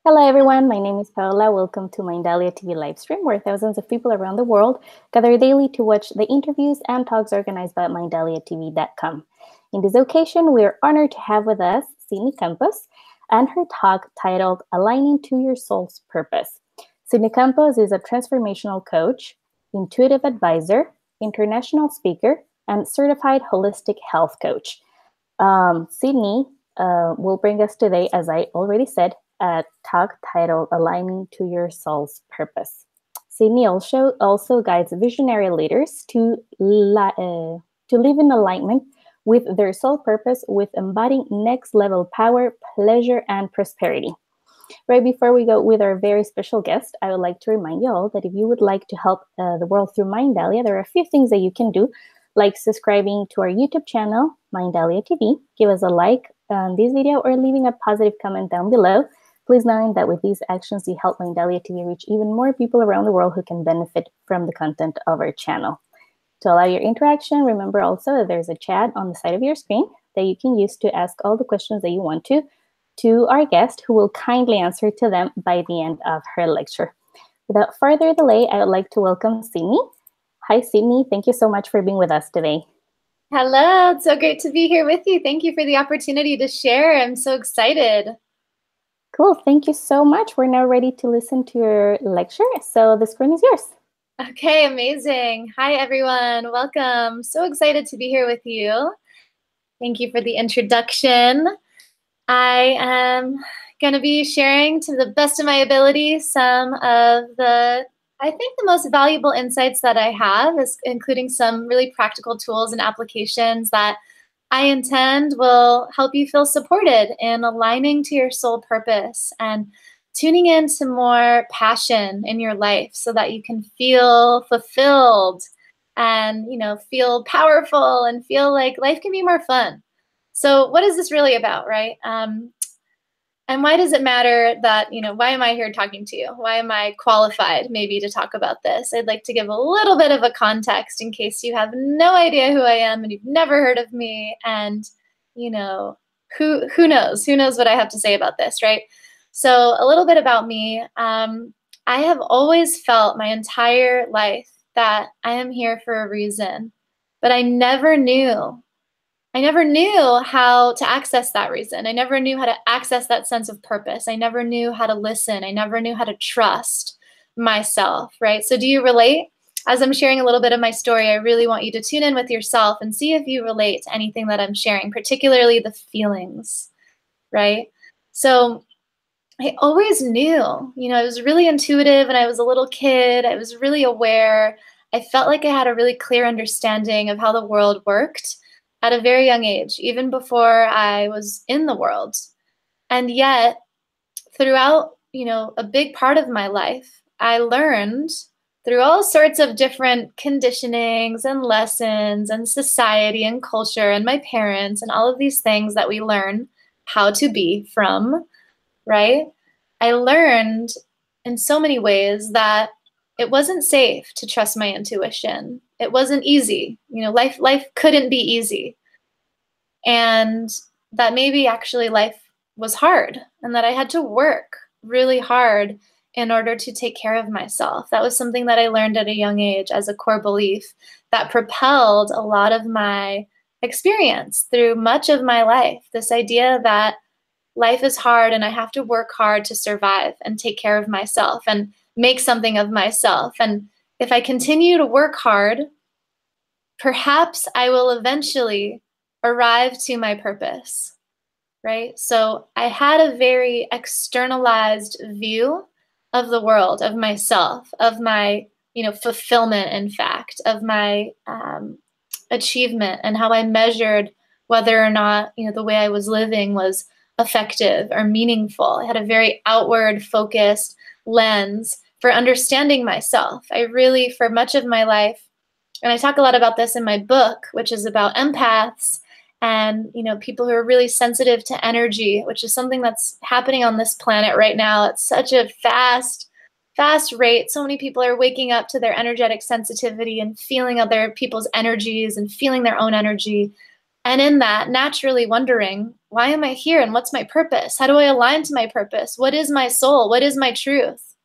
Hello everyone, my name is Paula. Welcome to Mindalia TV Livestream, where thousands of people around the world gather daily to watch the interviews and talks organized by MindaliaTV.com. In this occasion, we are honored to have with us Campos and her talk titled Aligning to Your Soul's Purpose. Campos is a transformational coach, intuitive advisor, international speaker, and certified holistic health coach. Sydney will bring us today, as I already said, a talk titled Aligning to Your Soul's Purpose. Sydney also guides visionary leaders to live in alignment with their soul purpose, with embodying next level power, pleasure, and prosperity. Right before we go with our very special guest, I would like to remind you all that if you would like to help the world through Mindalia, there are a few things that you can do, like subscribing to our YouTube channel, Mindalia TV, give us a like on this video, or leaving a positive comment down below. Please knowing that with these actions, you help Mindalia TV reach even more people around the world who can benefit from the content of our channel. To allow your interaction, remember also that there's a chat on the side of your screen that you can use to ask all the questions that you want to our guest, who will kindly answer to them by the end of her lecture. Without further delay, I would like to welcome Sydney. Hi, Sydney. Thank you so much for being with us today. Hello. It's so great to be here with you. Thank you for the opportunity to share. I'm so excited. Cool. Thank you so much. We're now ready to listen to your lecture. So the screen is yours. Okay, amazing. Hi, everyone. Welcome. So excited to be here with you. Thank you for the introduction. I am going to be sharing to the best of my ability some of the most valuable insights that I have, including some really practical tools and applications that I intend will help you feel supported in aligning to your soul purpose and tuning into more passion in your life so that you can feel fulfilled and, feel powerful and feel like life can be more fun. So what is this really about, right? And why does it matter that, why am I here talking to you? Why am I qualified maybe to talk about this? I'd like to give a little bit of a context in case you have no idea who I am and you've never heard of me. And, who knows? Who knows what I have to say about this, right? So a little bit about me. I have always felt my entire life that I am here for a reason, but I never knew how to access that reason. I never knew how to access that sense of purpose. I never knew how to listen. I never knew how to trust myself, right? So do you relate? As I'm sharing a little bit of my story, I really want you to tune in with yourself and see if you relate to anything that I'm sharing, particularly the feelings, right? So I always knew, I was really intuitive and I was a little kid. I was really aware. I felt like I had a really clear understanding of how the world worked at a very young age, even before I was in the world. And yet, throughout, a big part of my life, I learned through all sorts of different conditionings and lessons and society and culture and my parents and all of these things that we learn how to be from, right? I learned in so many ways that it wasn't safe to trust my intuition. It wasn't easy. Life couldn't be easy. And that maybe actually life was hard and that I had to work really hard in order to take care of myself. That was something that I learned at a young age as a core belief that propelled a lot of my experience through much of my life. This idea that life is hard and I have to work hard to survive and take care of myself and make something of myself. And if I continue to work hard, perhaps I will eventually arrive to my purpose, right? So I had a very externalized view of the world, of myself, of my, fulfillment, in fact, of my achievement and how I measured whether or not, the way I was living was effective or meaningful. I had a very outward focused lens for understanding myself. I really, for much of my life, and I talk a lot about this in my book, which is about empaths and, people who are really sensitive to energy, which is something that's happening on this planet right now at such a fast rate. So many people are waking up to their energetic sensitivity and feeling other people's energies and feeling their own energy. And in that, naturally wondering, why am I here and what's my purpose? How do I align to my purpose? What is my soul? What is my truth?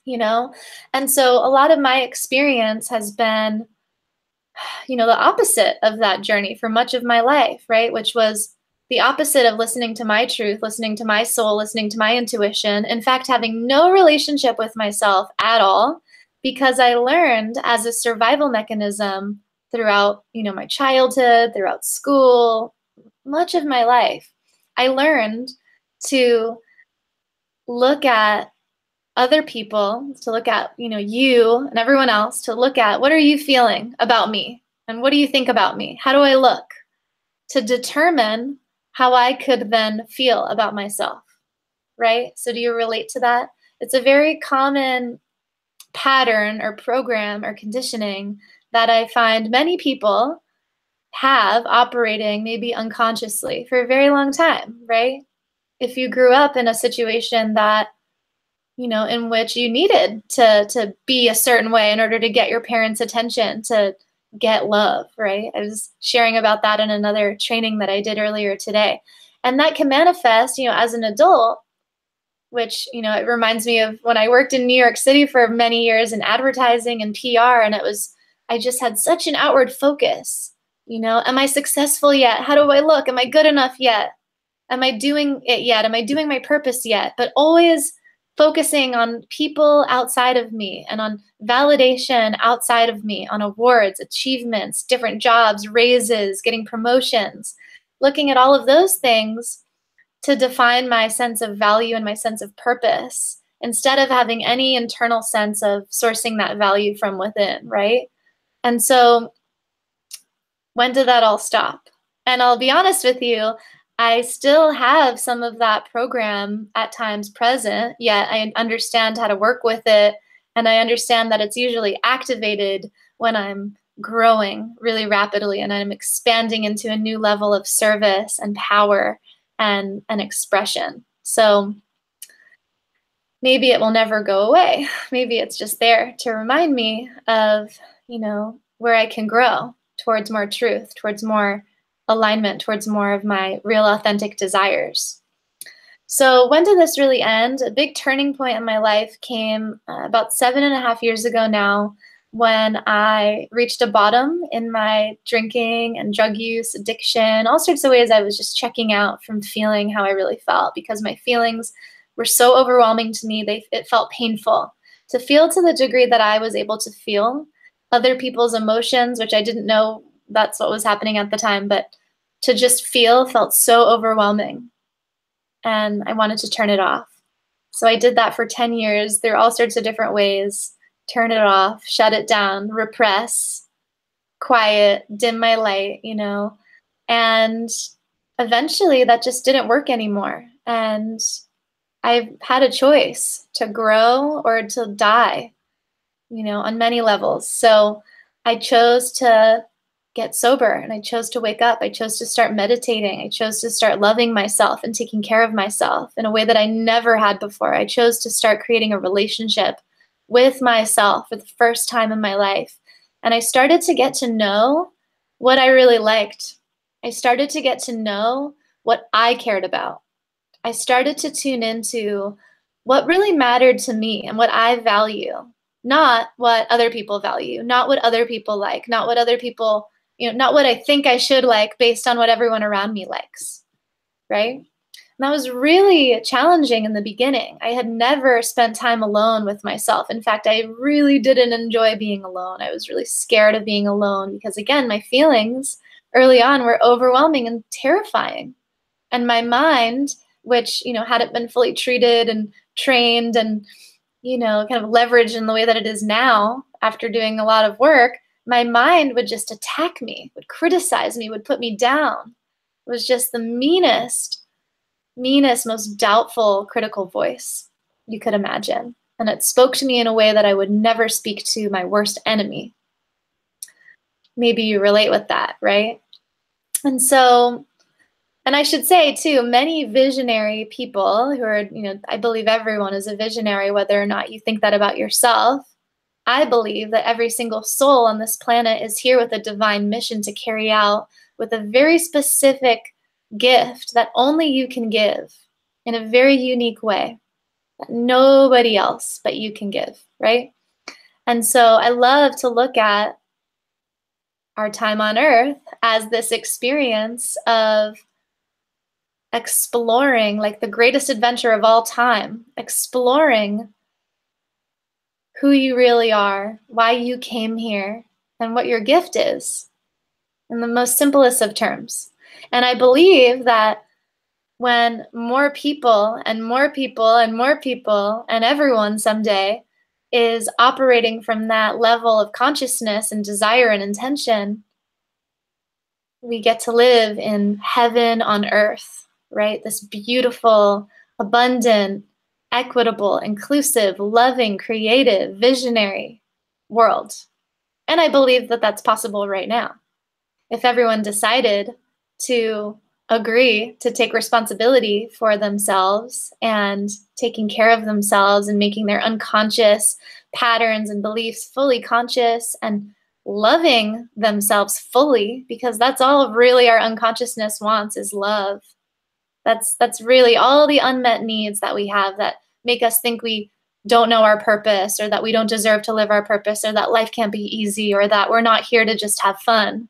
You know? And so a lot of my experience has been, you know, the opposite of that journey for much of my life, right? Which was the opposite of listening to my truth, listening to my soul, listening to my intuition. In fact, having no relationship with myself at all, because I learned as a survival mechanism throughout, you know, my childhood, throughout school, much of my life, I learned to look at other people, to look at, you know, you and everyone else, to look at what are you feeling about me? And what do you think about me? How do I look? To determine how I could then feel about myself, right? So do you relate to that? It's a very common pattern or program or conditioning that I find many people have operating maybe unconsciously for a very long time, right? If you grew up in a situation that, you know, in which you needed to be a certain way in order to get your parents' attention, to get love, right? I was sharing about that in another training that I did earlier today. And that can manifest, you know, as an adult, which, you know, it reminds me of when I worked in New York City for many years in advertising and PR, and I just had such an outward focus, you know, am I successful yet? How do I look? Am I good enough yet? Am I doing it yet? Am I doing my purpose yet? But always focusing on people outside of me and on validation outside of me, on awards, achievements, different jobs, raises, getting promotions, looking at all of those things to define my sense of value and my sense of purpose, instead of having any internal sense of sourcing that value from within, right? And so when did that all stop? And I'll be honest with you, I still have some of that program at times present, yet I understand how to work with it. And I understand that it's usually activated when I'm growing really rapidly and I'm expanding into a new level of service and power and expression. So maybe it will never go away. Maybe it's just there to remind me of, you know, where I can grow towards more truth, towards more alignment, towards more of my real authentic desires. So when did this really end? A big turning point in my life came about 7.5 years ago now, when I reached a bottom in my drinking and drug use, addiction, all sorts of ways. I was just checking out from feeling how I really felt, because my feelings were so overwhelming to me. It felt painful to feel, to the degree that I was able to feel other people's emotions, which I didn't know that's what was happening at the time, but to just feel felt so overwhelming. And I wanted to turn it off. So I did that for 10 years through all sorts of different ways. Turn it off, shut it down, repress, quiet, dim my light, you know. And eventually that just didn't work anymore. And I've had a choice to grow or to die, you know, on many levels. So I chose to get sober, and I chose to wake up. I chose to start meditating. I chose to start loving myself and taking care of myself in a way that I never had before. I chose to start creating a relationship with myself for the first time in my life. And I started to get to know what I really liked. I started to get to know what I cared about. I started to tune into what really mattered to me and what I value, not what other people value, not what other people like, not what other people, you know, not what I think I should like based on what everyone around me likes, right? And that was really challenging in the beginning. I had never spent time alone with myself. In fact, I really didn't enjoy being alone. I was really scared of being alone because, again, my feelings early on were overwhelming and terrifying. And my mind, which, you know, hadn't been fully treated and trained and, you know, kind of leveraged in the way that it is now after doing a lot of work, my mind would just attack me, would criticize me, would put me down. It was just the meanest, most doubtful, critical voice you could imagine. And it spoke to me in a way that I would never speak to my worst enemy. Maybe you relate with that, right? And so, and I should say too, many visionary people who are, you know, I believe everyone is a visionary, whether or not you think that about yourself. I believe that every single soul on this planet is here with a divine mission to carry out, with a very specific gift that only you can give in a very unique way that nobody else but you can give, right? And so I love to look at our time on earth as this experience of exploring, like the greatest adventure of all time, exploring who you really are, why you came here, and what your gift is, in the most simplest of terms. And I believe that when more people and more people and more people and everyone someday is operating from that level of consciousness and desire and intention, we get to live in heaven on earth, right? This beautiful, abundant, equitable, inclusive, loving, creative, visionary world. And I believe that that's possible right now. If everyone decided to agree to take responsibility for themselves and taking care of themselves and making their unconscious patterns and beliefs fully conscious and loving themselves fully, because that's all really our unconsciousness wants, is love. That's really all the unmet needs that we have that make us think we don't know our purpose, or that we don't deserve to live our purpose, or that life can't be easy, or that we're not here to just have fun.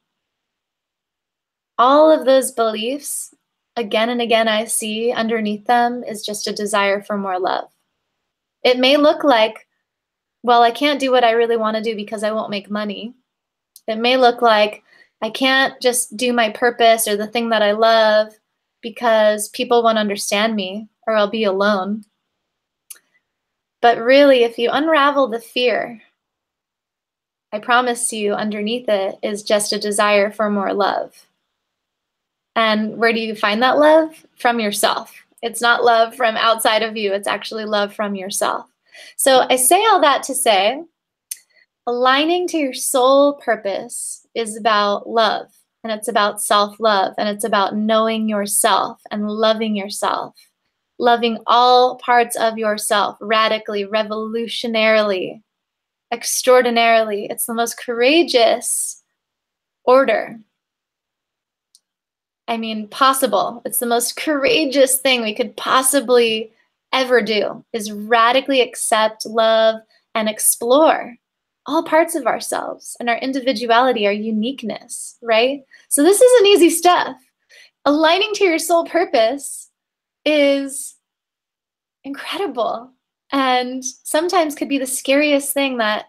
All of those beliefs, again and again, I see underneath them is just a desire for more love. It may look like, well, I can't do what I really want to do because I won't make money. It may look like I can't just do my purpose or the thing that I love because people won't understand me, or I'll be alone. But really, if you unravel the fear, I promise you underneath it is just a desire for more love. And where do you find that love? From yourself. It's not love from outside of you. It's actually love from yourself. So I say all that to say, aligning to your soul purpose is about love, and it's about self-love, and it's about knowing yourself and loving yourself, loving all parts of yourself radically, revolutionarily, extraordinarily. It's the most courageous order. I mean, possible. It's the most courageous thing we could possibly ever do, is radically accept, love, and explore all parts of ourselves and our individuality, our uniqueness, right? So this isn't easy stuff. Aligning to your soul purpose is incredible, and sometimes could be the scariest thing that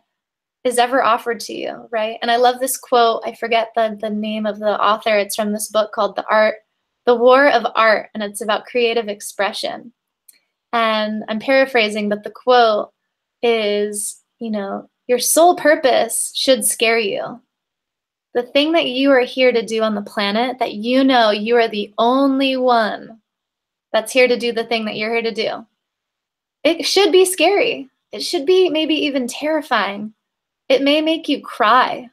is ever offered to you, right? And I love this quote. I forget the name of the author. It's from this book called The War of Art, and it's about creative expression. And I'm paraphrasing, but the quote is, your soul purpose should scare you. The thing that you are here to do on the planet, that you know you are the only one that's here to do the thing that you're here to do. It should be scary. It should be maybe even terrifying. It may make you cry.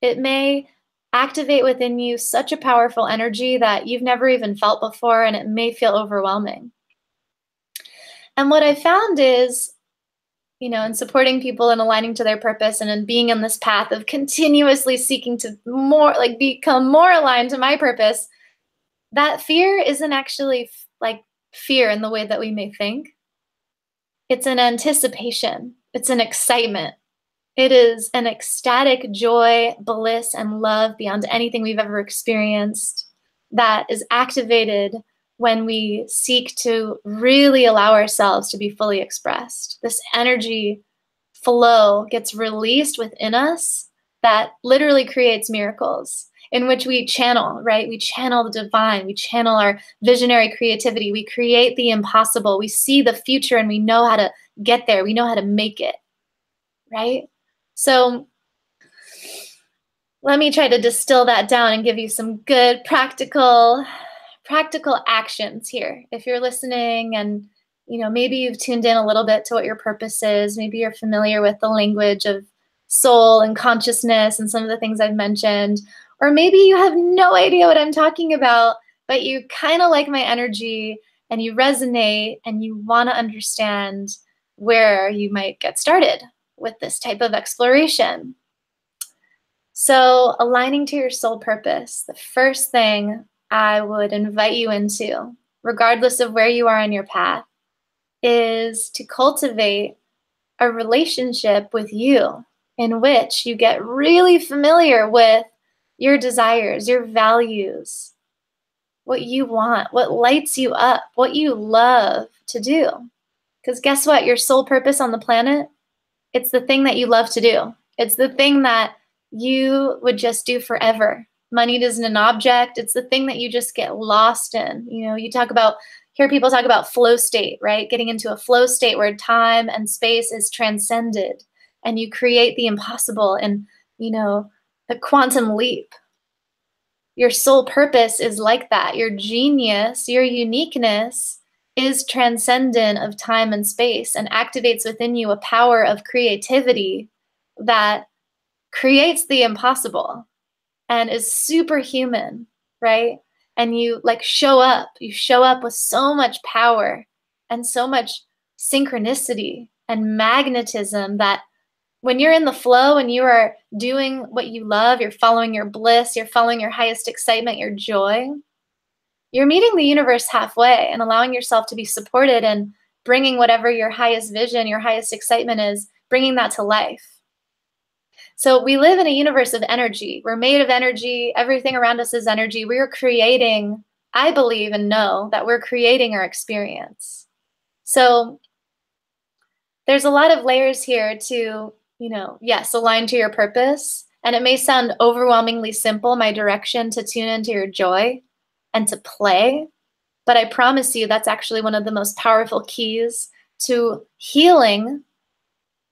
It may activate within you such a powerful energy that you've never even felt before, and it may feel overwhelming. And what I found is, in supporting people and aligning to their purpose and in being on this path of continuously seeking to become more aligned to my purpose, that fear isn't actually like fear in the way that we may think. It's an anticipation. It's an excitement. It is an ecstatic joy, bliss, and love beyond anything we've ever experienced that is activated when we seek to really allow ourselves to be fully expressed. This energy flow gets released within us that literally creates miracles, in which we channel, right? We channel the divine. We channel our visionary creativity. We create the impossible. We see the future and we know how to get there. We know how to make it, right? So let me try to distill that down and give you some good practical actions here. If you're listening and maybe you've tuned in a little bit to what your purpose is, maybe you're familiar with the language of soul and consciousness and some of the things I've mentioned, or maybe you have no idea what I'm talking about, but you kind of like my energy and you resonate and you want to understand where you might get started with this type of exploration. So aligning to your soul purpose, the first thing I would invite you into, regardless of where you are on your path, is to cultivate a relationship with you in which you get really familiar with your desires, your values, what you want, what lights you up, what you love to do. Because guess what? Your sole purpose on the planet, it's the thing that you love to do. It's the thing that you would just do forever. Money isn't an object. It's the thing that you just get lost in. You know, hear people talk about flow state, right? Getting into a flow state where time and space is transcended and you create the impossible and, you know, a quantum leap. Your sole purpose is like that. Your genius, your uniqueness is transcendent of time and space and activates within you a power of creativity that creates the impossible and is superhuman, right? And you show up with so much power and so much synchronicity and magnetism that when you're in the flow and you are doing what you love, you're following your bliss, you're following your highest excitement, your joy, you're meeting the universe halfway and allowing yourself to be supported and bringing whatever your highest vision, your highest excitement is, bringing that to life. So we live in a universe of energy. We're made of energy. Everything around us is energy. We are creating, I believe and know that we're creating our experience. So there's a lot of layers here to, yes, align to your purpose. And it may sound overwhelmingly simple, my direction to tune into your joy and to play. But I promise you that's actually one of the most powerful keys to healing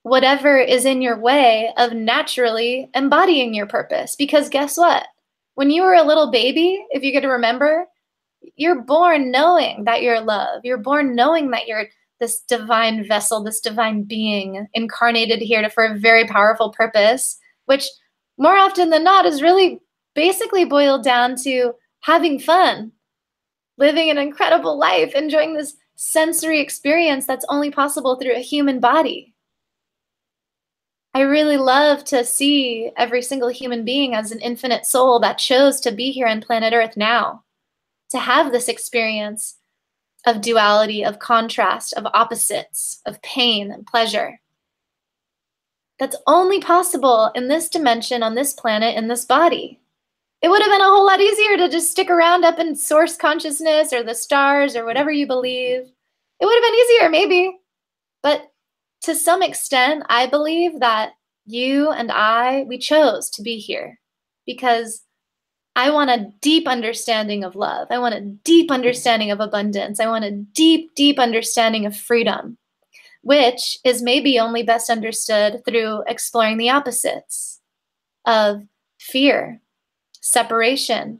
whatever is in your way of naturally embodying your purpose. Because guess what? When you were a little baby, if you get to remember, you're born knowing that you're love. You're born knowing that you're this divine vessel, this divine being incarnated here for a very powerful purpose, which more often than not is really basically boiled down to having fun, living an incredible life, enjoying this sensory experience that's only possible through a human body. I really love to see every single human being as an infinite soul that chose to be here on planet Earth now, to have this experience of duality, of contrast, of opposites, of pain and pleasure. That's only possible in this dimension, on this planet, in this body. It would have been a whole lot easier to just stick around up in source consciousness or the stars or whatever you believe. It would have been easier, maybe. But to some extent, I believe that you and we chose to be here because I want a deep understanding of love. I want a deep understanding of abundance. I want a deep, deep understanding of freedom, which is maybe only best understood through exploring the opposites of fear, separation,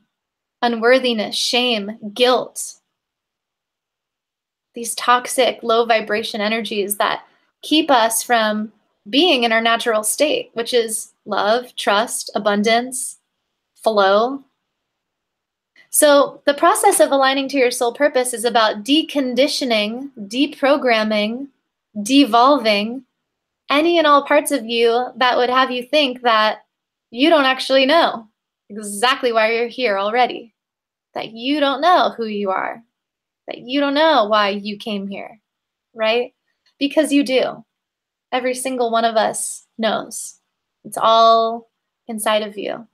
unworthiness, shame, guilt. These toxic, low vibration energies that keep us from being in our natural state, which is love, trust, abundance, flow. So the process of aligning to your soul purpose is about deconditioning, deprogramming, devolving any and all parts of you that would have you think that you don't actually know exactly why you're here already, that you don't know who you are, that you don't know why you came here, right? Because you do. Every single one of us knows. It's all inside of you.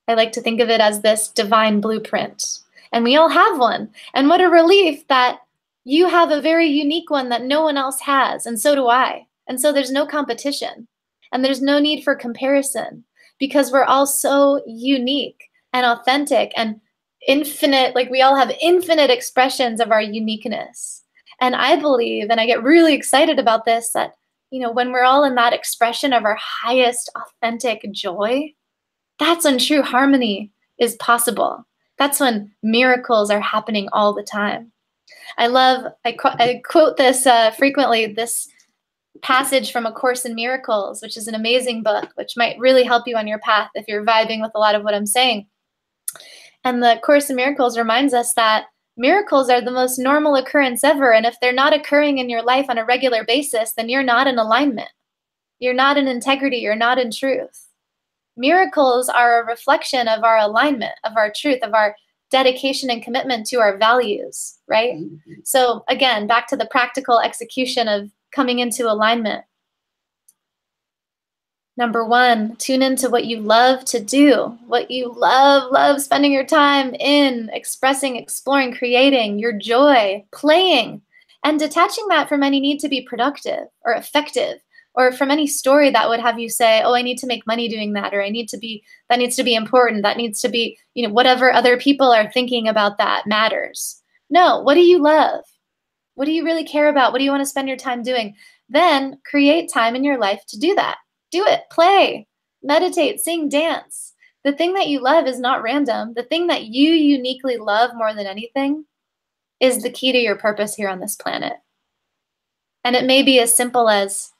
I like to think of it as this divine blueprint. And we all have one. And what a relief that you have a very unique one that no one else has. And so do I. And so there's no competition. And there's no need for comparison because we're all so unique and authentic and infinite. Like we all have infinite expressions of our uniqueness. And I believe, and I get really excited about this, that when we're all in that expression of our highest authentic joy, that's when true harmony is possible. That's when miracles are happening all the time. I quote this frequently, this passage from A Course in Miracles, which is an amazing book, which might really help you on your path if you're vibing with a lot of what I'm saying. And the Course in Miracles reminds us that miracles are the most normal occurrence ever. And if they're not occurring in your life on a regular basis, then you're not in alignment. You're not in integrity. You're not in truth. Miracles are a reflection of our alignment, of our truth, of our dedication and commitment to our values, right? So again, back to the practical execution of coming into alignment. Number one, tune into what you love to do, what you love spending your time in, expressing, exploring, creating, your joy, playing, and detaching that from any need to be productive or effective, or from any story that would have you say, oh, I need to make money doing that, or that needs to be important, that needs to be, whatever other people are thinking about that matters. No, what do you love? What do you really care about? What do you want to spend your time doing? Then create time in your life to do that. Do it, play, meditate, sing, dance. The thing that you love is not random. The thing that you uniquely love more than anything is the key to your purpose here on this planet. And it may be as simple as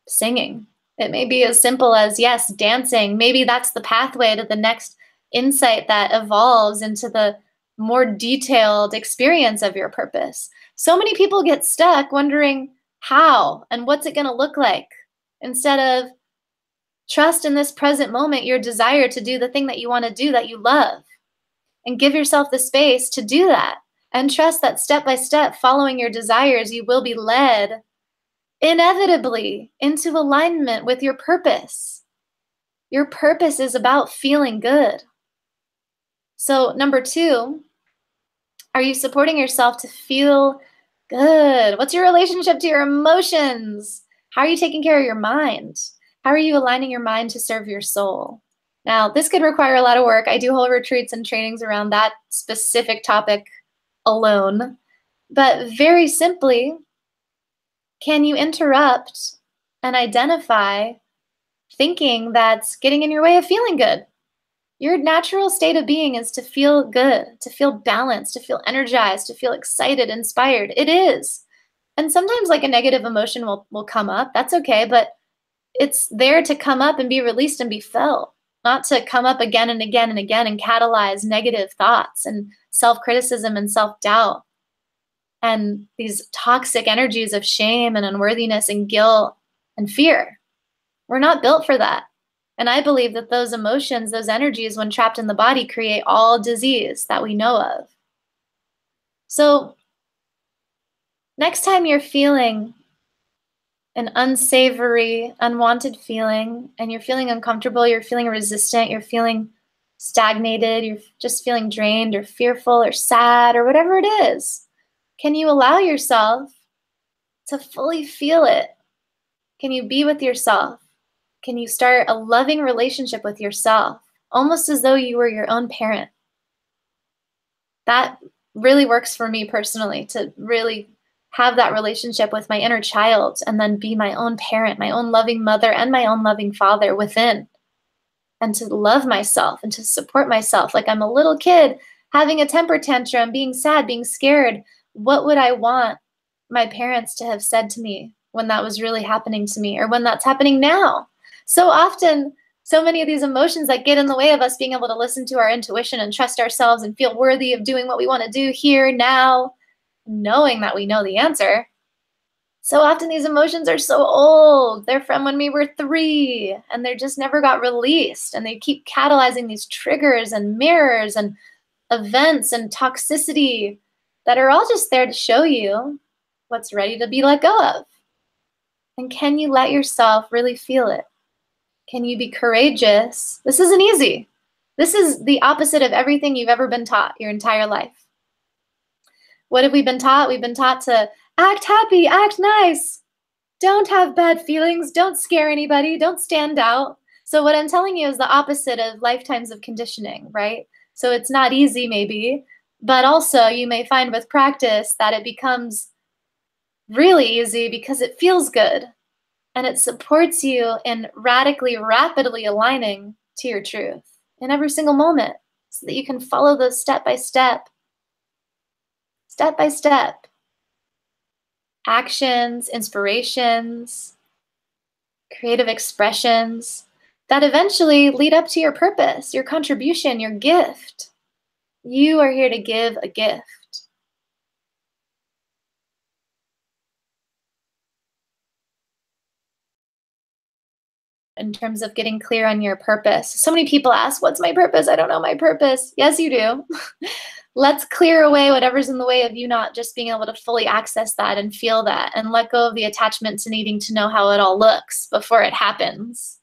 singing. It may be as simple as, yes, dancing. Maybe that's the pathway to the next insight that evolves into the more detailed experience of your purpose. So many people get stuck wondering how and what's it going to look like, instead of trust in this present moment, your desire to do the thing that you want to do, that you love, and give yourself the space to do that. And trust that step by step, following your desires, you will be led inevitably into alignment with your purpose. Your purpose is about feeling good. So number two, are you supporting yourself to feel good? What's your relationship to your emotions? How are you taking care of your mind? How are you aligning your mind to serve your soul? Now, this could require a lot of work. I do whole retreats and trainings around that specific topic alone. But very simply, can you interrupt and identify thinking that's getting in your way of feeling good? Your natural state of being is to feel good, to feel balanced, to feel energized, to feel excited, inspired. It is. And sometimes like a negative emotion will come up. That's okay, but it's there to come up and be released and be felt, not to come up again and again and again and catalyze negative thoughts and self-criticism and self-doubt and these toxic energies of shame and unworthiness and guilt and fear. We're not built for that. And I believe that those emotions, those energies, when trapped in the body, create all disease that we know of. So next time you're feeling an unsavory, unwanted feeling, and you're feeling uncomfortable, you're feeling resistant, you're feeling stagnated, you're just feeling drained or fearful or sad or whatever it is, can you allow yourself to fully feel it? Can you be with yourself? Can you start a loving relationship with yourself, almost as though you were your own parent? That really works for me personally, to really have that relationship with my inner child and then be my own parent, my own loving mother and my own loving father within, and to love myself and to support myself like I'm a little kid having a temper tantrum, being sad, being scared. What would I want my parents to have said to me when that was really happening to me, or when that's happening now? So often, so many of these emotions that get in the way of us being able to listen to our intuition and trust ourselves and feel worthy of doing what we want to do here, now, knowing that we know the answer. So often these emotions are so old. They're from when we were 3, and they just never got released. And they keep catalyzing these triggers and mirrors and events and toxicity that are all just there to show you what's ready to be let go of. And can you let yourself really feel it? Can you be courageous? This isn't easy. This is the opposite of everything you've ever been taught your entire life. What have we been taught? We've been taught to act happy, act nice. Don't have bad feelings. Don't scare anybody. Don't stand out. So what I'm telling you is the opposite of lifetimes of conditioning, right? So it's not easy maybe, but also you may find with practice that it becomes really easy because it feels good. And it supports you in radically, rapidly aligning to your truth in every single moment, so that you can follow those step by step actions, inspirations, creative expressions that eventually lead up to your purpose, your contribution, your gift. You are here to give a gift. in terms of getting clear on your purpose. So many people ask, what's my purpose? I don't know my purpose. Yes, you do. Let's clear away whatever's in the way of you not just being able to fully access that and feel that, and let go of the attachment to needing to know how it all looks before it happens.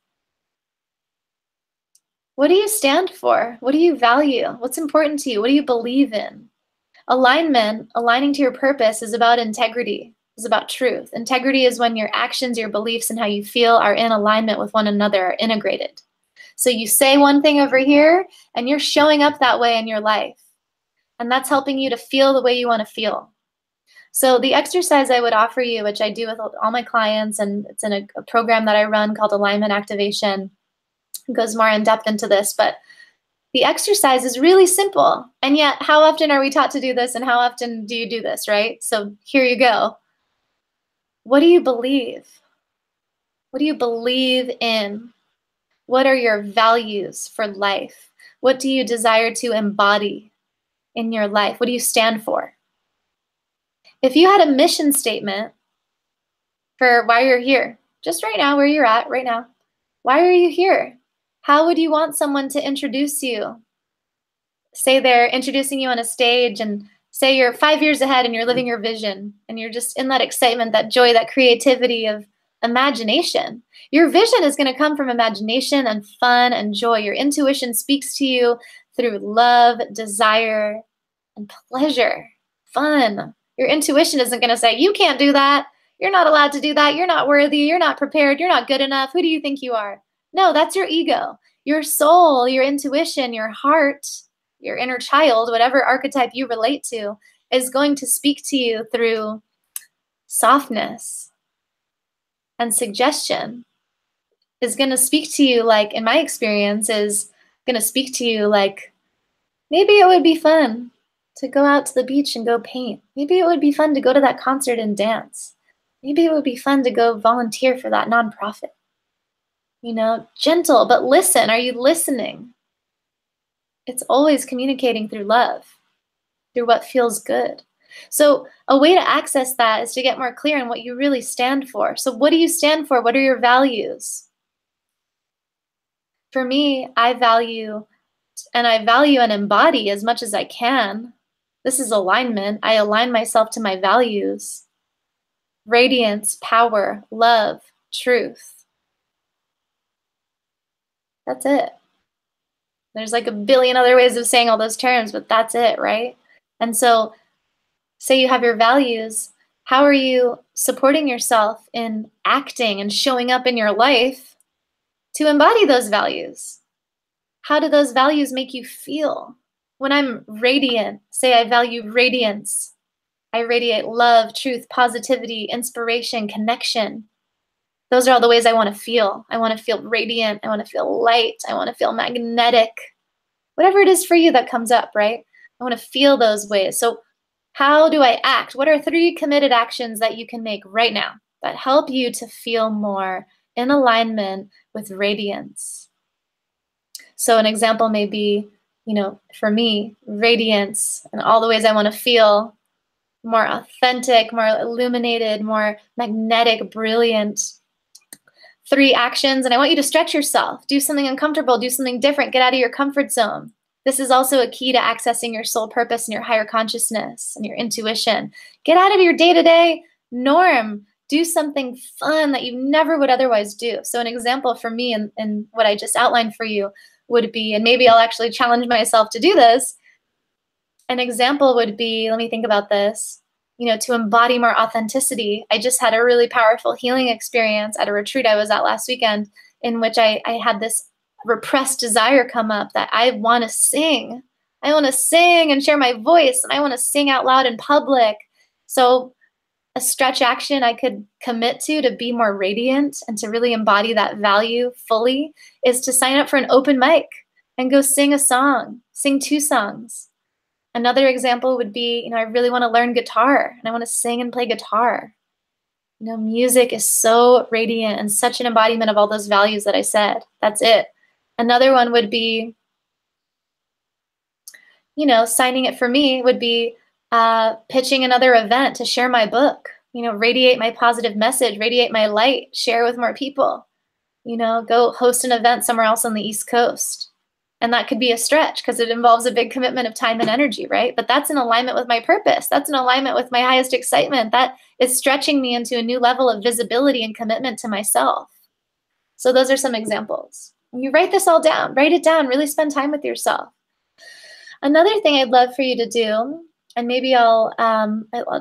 What do you stand for? What do you value? What's important to you? What do you believe in? Alignment, aligning to your purpose, is about integrity, is about truth. Integrity is when your actions, your beliefs, and how you feel are in alignment with one another, are integrated. So you say one thing over here, and you're showing up that way in your life. And that's helping you to feel the way you want to feel. So the exercise I would offer you, which I do with all my clients, and it's in a program that I run called Alignment Activation, it goes more in depth into this, but the exercise is really simple. And yet, how often are we taught to do this, and how often do you do this, right? So here you go. What do you believe? What do you believe in? What are your values for life? What do you desire to embody in your life? What do you stand for? If you had a mission statement for why you're here, just right now, where you're at right now, why are you here? How would you want someone to introduce you? Say they're introducing you on a stage, and say you're 5 years ahead and you're living your vision, and you're just in that excitement, that joy, that creativity of imagination. Your vision is going to come from imagination and fun and joy. Your intuition speaks to you through love, desire, and pleasure, fun. Your intuition isn't going to say, you can't do that. You're not allowed to do that. You're not worthy. You're not prepared. You're not good enough. Who do you think you are? No, that's your ego. Your soul, your intuition, your heart, your inner child, whatever archetype you relate to, is going to speak to you through softness and suggestion. Is going to speak to you like, in my experience, is going to speak to you like, maybe it would be fun to go out to the beach and go paint. Maybe it would be fun to go to that concert and dance. Maybe it would be fun to go volunteer for that nonprofit. You know, gentle, but listen. Are you listening? It's always communicating through love, through what feels good. So a way to access that is to get more clear on what you really stand for. So what do you stand for? What are your values? For me, I value and embody as much as I can. This is alignment. I align myself to my values. Radiance, power, love, truth. That's it. There's like a billion other ways of saying all those terms, but that's it, right? And so, say you have your values, how are you supporting yourself in acting and showing up in your life to embody those values? How do those values make you feel? When I'm radiant, say I value radiance. I radiate love, truth, positivity, inspiration, connection. Those are all the ways I want to feel. I want to feel radiant. I want to feel light. I want to feel magnetic. Whatever it is for you that comes up, right? I want to feel those ways. So how do I act? What are 3 committed actions that you can make right now that help you to feel more in alignment with radiance? So an example may be, you know, for me, radiance and all the ways I want to feel more authentic, more illuminated, more magnetic, brilliant. 3 actions, and I want you to stretch yourself. Do something uncomfortable, do something different, get out of your comfort zone. This is also a key to accessing your soul purpose and your higher consciousness and your intuition. Get out of your day-to-day norm. Do something fun that you never would otherwise do. So an example for me and what I just outlined for you would be, and maybe I'll actually challenge myself to do this, an example would be, let me think about this, you know, to embody more authenticity. I just had a really powerful healing experience at a retreat I was at last weekend, in which I had this repressed desire come up that I want to sing. I want to sing and share my voice, and I want to sing out loud in public. So a stretch action I could commit to be more radiant and to really embody that value fully is to sign up for an open mic and go sing a song, sing 2 songs. Another example would be, you know, I really want to learn guitar and I want to sing and play guitar. You know, music is so radiant and such an embodiment of all those values that I said. That's it. Another one would be, you know, signing it for me would be pitching another event to share my book, you know, radiate my positive message, radiate my light, share with more people. You know, go host an event somewhere else on the East Coast. And that could be a stretch because it involves a big commitment of time and energy, right? But that's in alignment with my purpose. That's in alignment with my highest excitement. That is stretching me into a new level of visibility and commitment to myself. So those are some examples. You write this all down, write it down, really spend time with yourself. Another thing I'd love for you to do, and maybe I'll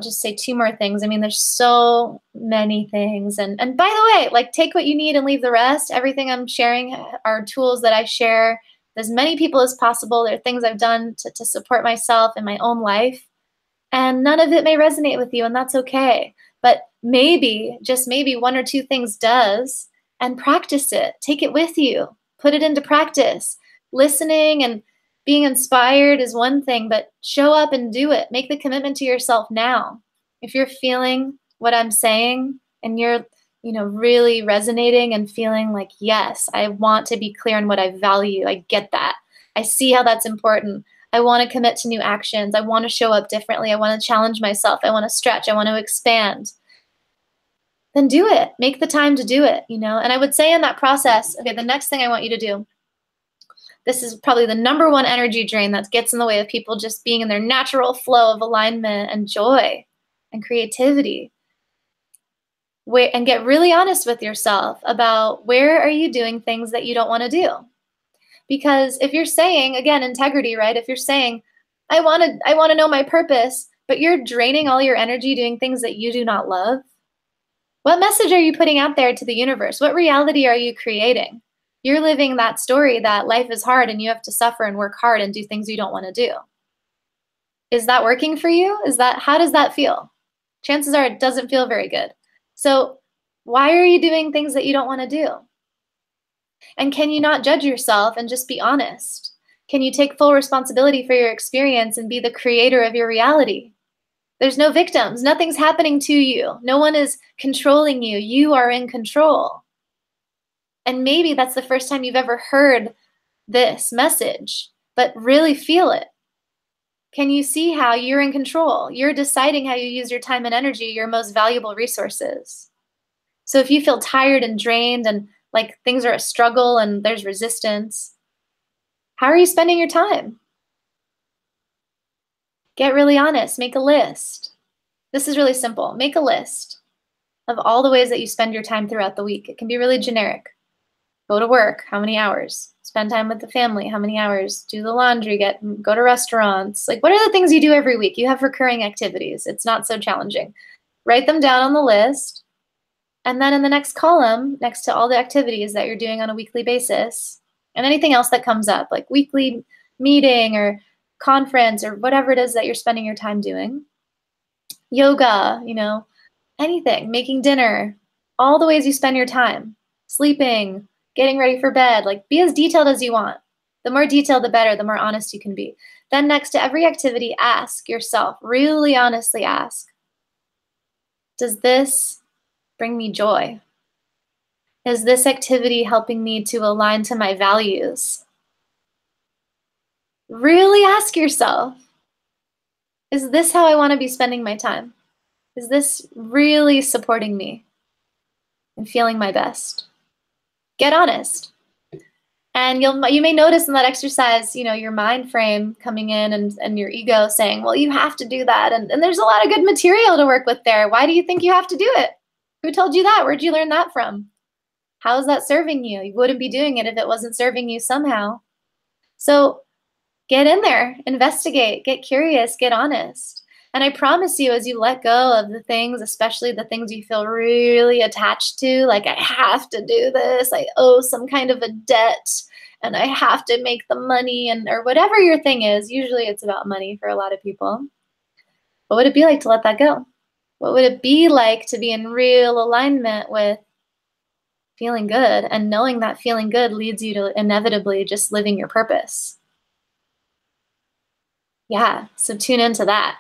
just say 2 more things. I mean, there's so many things. And by the way, like, take what you need and leave the rest. Everything I'm sharing are tools that I share with as many people as possible. They're things I've done to support myself in my own life. And none of it may resonate with you, and that's okay. But maybe, just maybe, 1 or 2 things does, and practice it. Take it with you. Put it into practice. Listening and being inspired is one thing, but show up and do it. Make the commitment to yourself now. If you're feeling what I'm saying and you're, really resonating and feeling like, yes, I want to be clear on what I value. I get that. I see how that's important. I want to commit to new actions. I want to show up differently. I want to challenge myself. I want to stretch. I want to expand. Then do it. Make the time to do it, And I would say in that process, okay, the next thing I want you to do, this is probably the #1 energy drain that gets in the way of people just being in their natural flow of alignment and joy and creativity. And get really honest with yourself about where are you doing things that you don't want to do. Because if you're saying, again, integrity, right? If you're saying, I want to know my purpose, but you're draining all your energy doing things that you do not love, what message are you putting out there to the universe? What reality are you creating? You're living that story that life is hard and you have to suffer and work hard and do things you don't want to do. Is that working for you? How does that feel? Chances are it doesn't feel very good. So why are you doing things that you don't want to do? And can you not judge yourself and just be honest? Can you take full responsibility for your experience and be the creator of your reality? There's no victims. Nothing's happening to you. No one is controlling you. You are in control. And maybe that's the first time you've ever heard this message, but really feel it. Can you see how you're in control? You're deciding how you use your time and energy, your most valuable resources. So if you feel tired and drained and like things are a struggle and there's resistance, how are you spending your time? Get really honest. Make a list. This is really simple. Make a list of all the ways that you spend your time throughout the week. It can be really generic. Go to work, how many hours? Spend time with the family, how many hours? Do the laundry, go to restaurants. Like, what are the things you do every week? You have recurring activities. It's not so challenging. Write them down on the list. And then in the next column, next to all the activities that you're doing on a weekly basis, and anything else that comes up, like weekly meeting or conference or whatever it is that you're spending your time doing, yoga, anything, making dinner, all the ways you spend your time, sleeping, getting ready for bed, like be as detailed as you want. The more detailed, the better, the more honest you can be. Then next to every activity, ask yourself, really honestly ask, does this bring me joy? Is this activity helping me to align to my values? Really ask yourself, is this how I want to be spending my time? Is this really supporting me and feeling my best? Get honest. And you may notice in that exercise, your mind frame coming in and your ego saying, well, you have to do that. And there's a lot of good material to work with there. Why do you think you have to do it? Who told you that? Where'd you learn that from? How is that serving you? You wouldn't be doing it if it wasn't serving you somehow. So get in there, investigate, get curious, get honest. And I promise you, as you let go of the things, especially the things you feel really attached to, like I have to do this, I owe some kind of a debt, and I have to make the money, or whatever your thing is. Usually it's about money for a lot of people. What would it be like to let that go? What would it be like to be in real alignment with feeling good and knowing that feeling good leads you to inevitably just living your purpose? Yeah, so tune into that.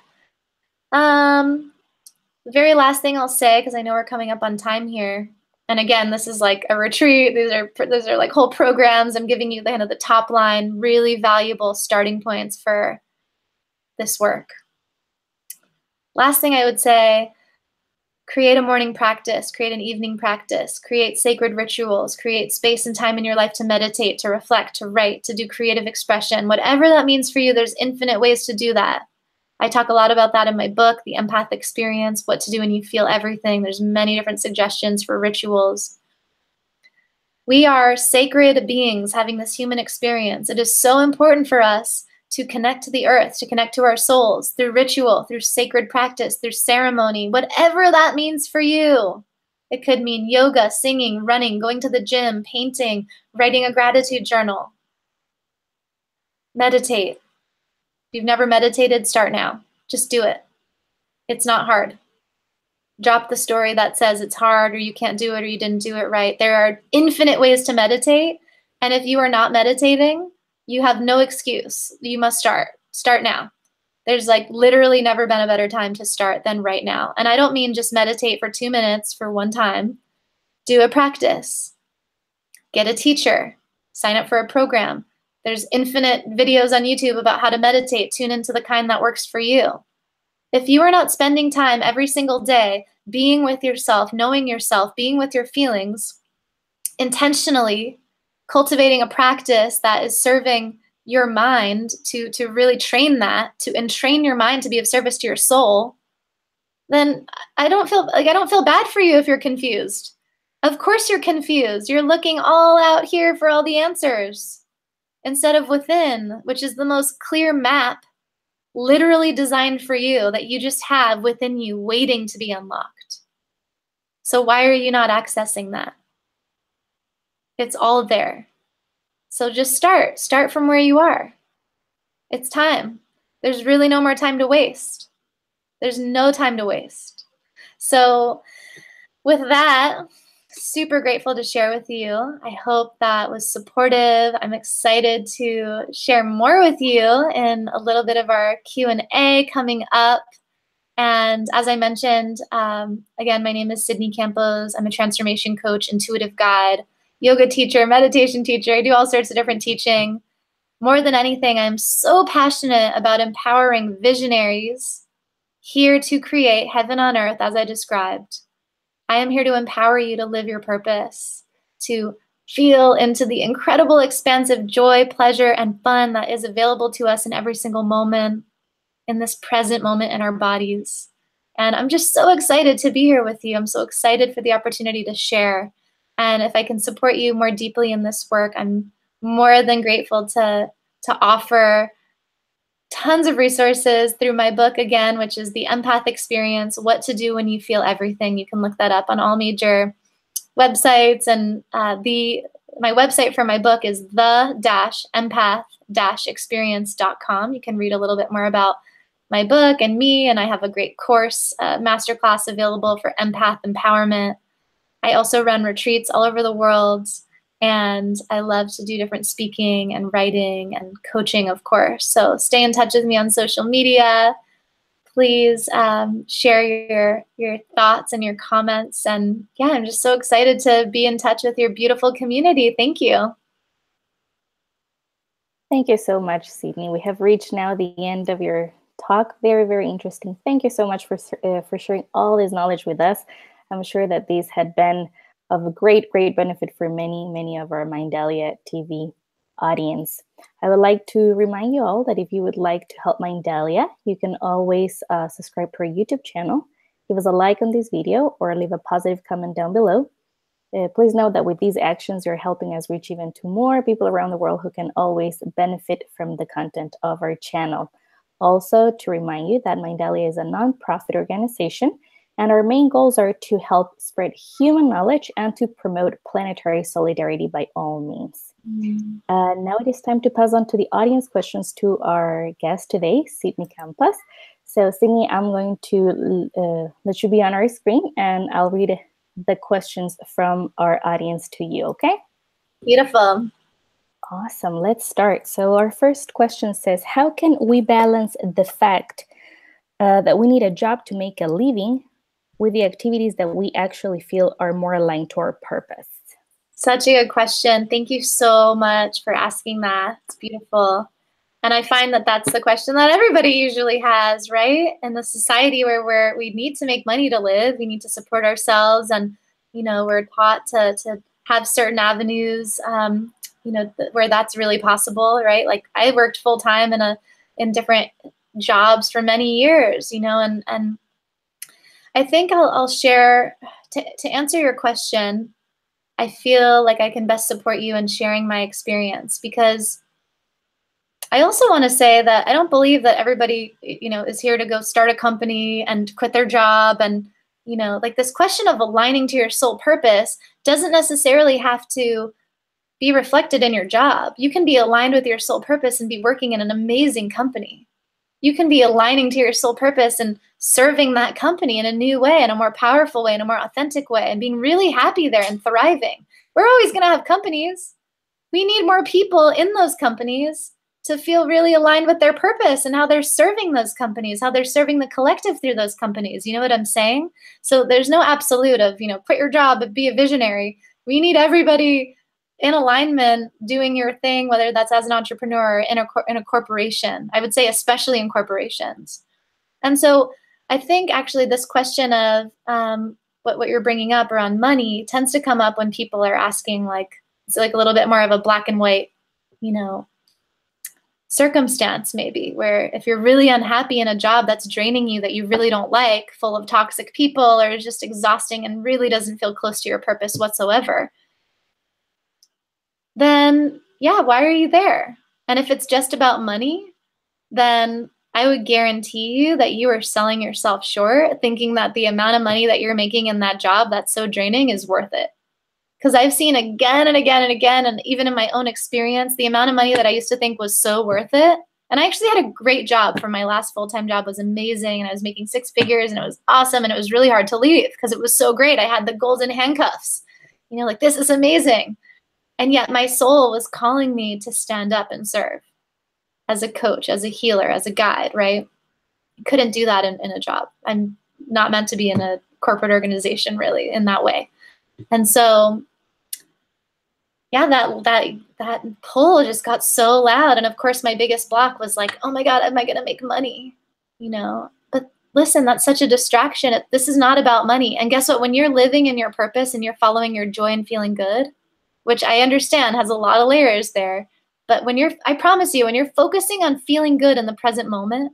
The very last thing I'll say, because I know we're coming up on time here, and again, this is like a retreat. These are like whole programs. I'm giving you the top line, really valuable starting points for this work. Last thing I would say Create a morning practice, create an evening practice, create sacred rituals, create space and time in your life to meditate, to reflect, to write, to do creative expression. Whatever that means for you, there's infinite ways to do that. I talk a lot about that in my book, The Empath Experience, What to Do When You Feel Everything. There's many different suggestions for rituals. We are sacred beings having this human experience. It is so important for us to connect to the earth, to connect to our souls through ritual, through sacred practice, through ceremony, whatever that means for you. It could mean yoga, singing, running, going to the gym, painting, writing a gratitude journal. Meditate. If you've never meditated, start now. Just do it. It's not hard. Drop the story that says it's hard or you can't do it or you didn't do it right. There are infinite ways to meditate. And if you are not meditating, you have no excuse. You must start. Start now. There's like literally never been a better time to start than right now. And I don't mean just meditate for 2 minutes for one time. Do a practice. Get a teacher. Sign up for a program. There's infinite videos on YouTube about how to meditate. Tune into the kind that works for you. If you are not spending time every single day being with yourself, knowing yourself, being with your feelings, intentionally cultivating a practice that is serving your mind to really train that, to entrain your mind to be of service to your soul, then I don't feel bad for you if you're confused. Of course you're confused. You're looking all out here for all the answers instead of within, which is the most clear map literally designed for you that you just have within you waiting to be unlocked. So why are you not accessing that? It's all there. So just start. Start from where you are. It's time. There's really no more time to waste. There's no time to waste. So with that, super grateful to share with you. I hope that was supportive. I'm excited to share more with you in a little bit of our Q&A coming up. And as I mentioned, again, my name is Sydney Campos. I'm a transformation coach, intuitive guide, yoga teacher, meditation teacher. I do all sorts of different teaching. More than anything, I'm so passionate about empowering visionaries here to create heaven on earth as I described. I am here to empower you to live your purpose, to feel into the incredible expansive joy, pleasure, and fun that is available to us in every single moment, in this present moment in our bodies. And I'm just so excited to be here with you. I'm so excited for the opportunity to share. And if I can support you more deeply in this work, I'm more than grateful to offer tons of resources through my book, again, which is The Empath Experience, What to Do When You Feel Everything. You can look that up on all major websites. And my website for my book is the-empath-experience.com. You can read a little bit more about my book and me, and I have a great course, masterclass available for empath empowerment. I also run retreats all over the world, and I love to do different speaking and writing and coaching, of course. So stay in touch with me on social media. Please share your thoughts and your comments. And yeah, I'm just so excited to be in touch with your beautiful community. Thank you. Thank you so much, Sydney. We have reached now the end of your talk. Very, very interesting. Thank you so much for sharing all this knowledge with us. I'm sure that this had been of great, great benefit for many, many of our Mindalia TV audience. I would like to remind you all that if you would like to help Mindalia, you can always subscribe to our YouTube channel, give us a like on this video, or leave a positive comment down below. Please note that with these actions, you're helping us reach even to more people around the world who can always benefit from the content of our channel. Also, to remind you that Mindalia is a nonprofit organization, and our main goals are to help spread human knowledge and to promote planetary solidarity by all means. Now it is time to pass on to the audience questions to our guest today, Sydney Campos. So Sydney, I'm going to let you be on our screen, and I'll read the questions from our audience to you, okay? Beautiful. Awesome, let's start. So our first question says, how can we balance the fact that we need a job to make a living with the activities that we actually feel are more aligned to our purpose? Such a good question. Thank you so much for asking that. It's beautiful. And I find that that's the question that everybody usually has, right? In the society where we need to make money to live, we need to support ourselves, and we're taught to have certain avenues, where that's really possible, right? Like I worked full time in different jobs for many years, and I think I'll share to answer your question. I feel like I can best support you in sharing my experience, because I also want to say that I don't believe that everybody, is here to go start a company and quit their job. And, like this question of aligning to your soul purpose doesn't necessarily have to be reflected in your job. You can be aligned with your soul purpose and be working in an amazing company. You can be aligning to your soul purpose and serving that company in a new way, in a more powerful way, in a more authentic way, and being really happy there and thriving. We're always going to have companies. We need more people in those companies to feel really aligned with their purpose and how they're serving those companies, how they're serving the collective through those companies. You know what I'm saying? So there's no absolute of, quit your job, but be a visionary. We need everybody in alignment doing your thing, whether that's as an entrepreneur or in a corporation. I would say especially in corporations. And so I think actually this question of what you're bringing up around money tends to come up when people are asking, it's like a little bit more of a black and white, circumstance maybe, where if you're really unhappy in a job that's draining you, that you really don't like, full of toxic people, or just exhausting and really doesn't feel close to your purpose whatsoever, then yeah, why are you there? And if it's just about money, then I would guarantee you that you are selling yourself short, thinking that the amount of money that you're making in that job that's so draining is worth it. Because I've seen again and again and again, and even in my own experience, the amount of money that I used to think was so worth it. And I actually had a great job. For my last full-time job was amazing, and I was making 6 figures, and it was awesome, and it was really hard to leave because it was so great. I had the golden handcuffs, this is amazing. And yet my soul was calling me to stand up and serve as a coach, as a healer, as a guide, right? I couldn't do that in a job. I'm not meant to be in a corporate organization really in that way. And so yeah, that pull just got so loud. And of course, my biggest block was like, oh my God, am I going to make money? But listen, that's such a distraction. This is not about money. And guess what? When you're living in your purpose and you're following your joy and feeling good, which I understand has a lot of layers there, but I promise you, when you're focusing on feeling good in the present moment,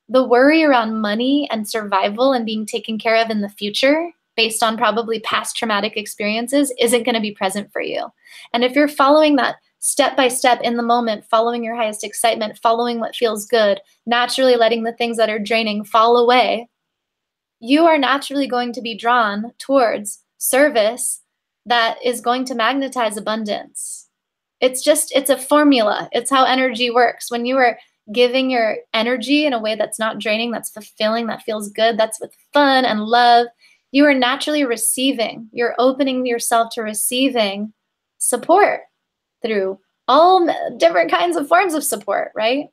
the worry around money and survival and being taken care of in the future, based on probably past traumatic experiences, isn't going to be present for you. And if you're following that step by step in the moment, following your highest excitement, following what feels good, naturally letting the things that are draining fall away, you are naturally going to be drawn towards service that is going to magnetize abundance. It's a formula. It's how energy works. When you are giving your energy in a way that's not draining, that's fulfilling, that feels good, that's with fun and love, you are naturally receiving. You're opening yourself to receiving support through all different kinds of forms of support, right?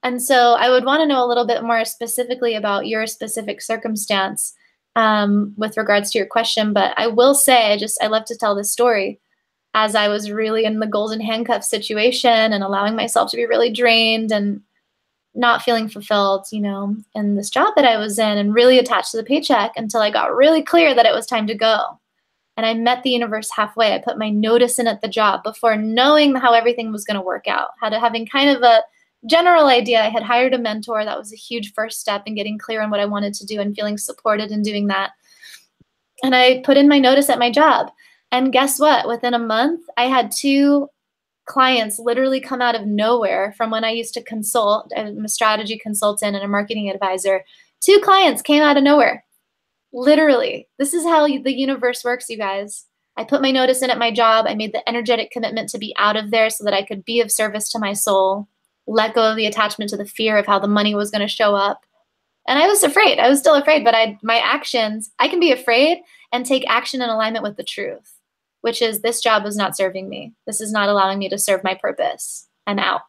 And so I would want to know a little bit more specifically about your specific circumstance with regards to your question. But I will say, I love to tell this story. As I was really in the golden handcuff situation and allowing myself to be really drained and not feeling fulfilled, in this job that I was in, and really attached to the paycheck until I got really clear that it was time to go. And I met the universe halfway. I put my notice in at the job before knowing how everything was going to work out. Having kind of a general idea. I had hired a mentor. That was a huge first step in getting clear on what I wanted to do and feeling supported in doing that. And I put in my notice at my job. And guess what? Within a month, I had 2 clients literally come out of nowhere from when I used to consult. I'm a strategy consultant and a marketing advisor. 2 clients came out of nowhere. Literally. This is how the universe works, you guys. I put my notice in at my job. I made the energetic commitment to be out of there so that I could be of service to my soul, let go of the attachment to the fear of how the money was going to show up. And I was afraid. I was still afraid, but my actions, I can be afraid and take action in alignment with the truth, which is this job was not serving me. This is not allowing me to serve my purpose. I'm out.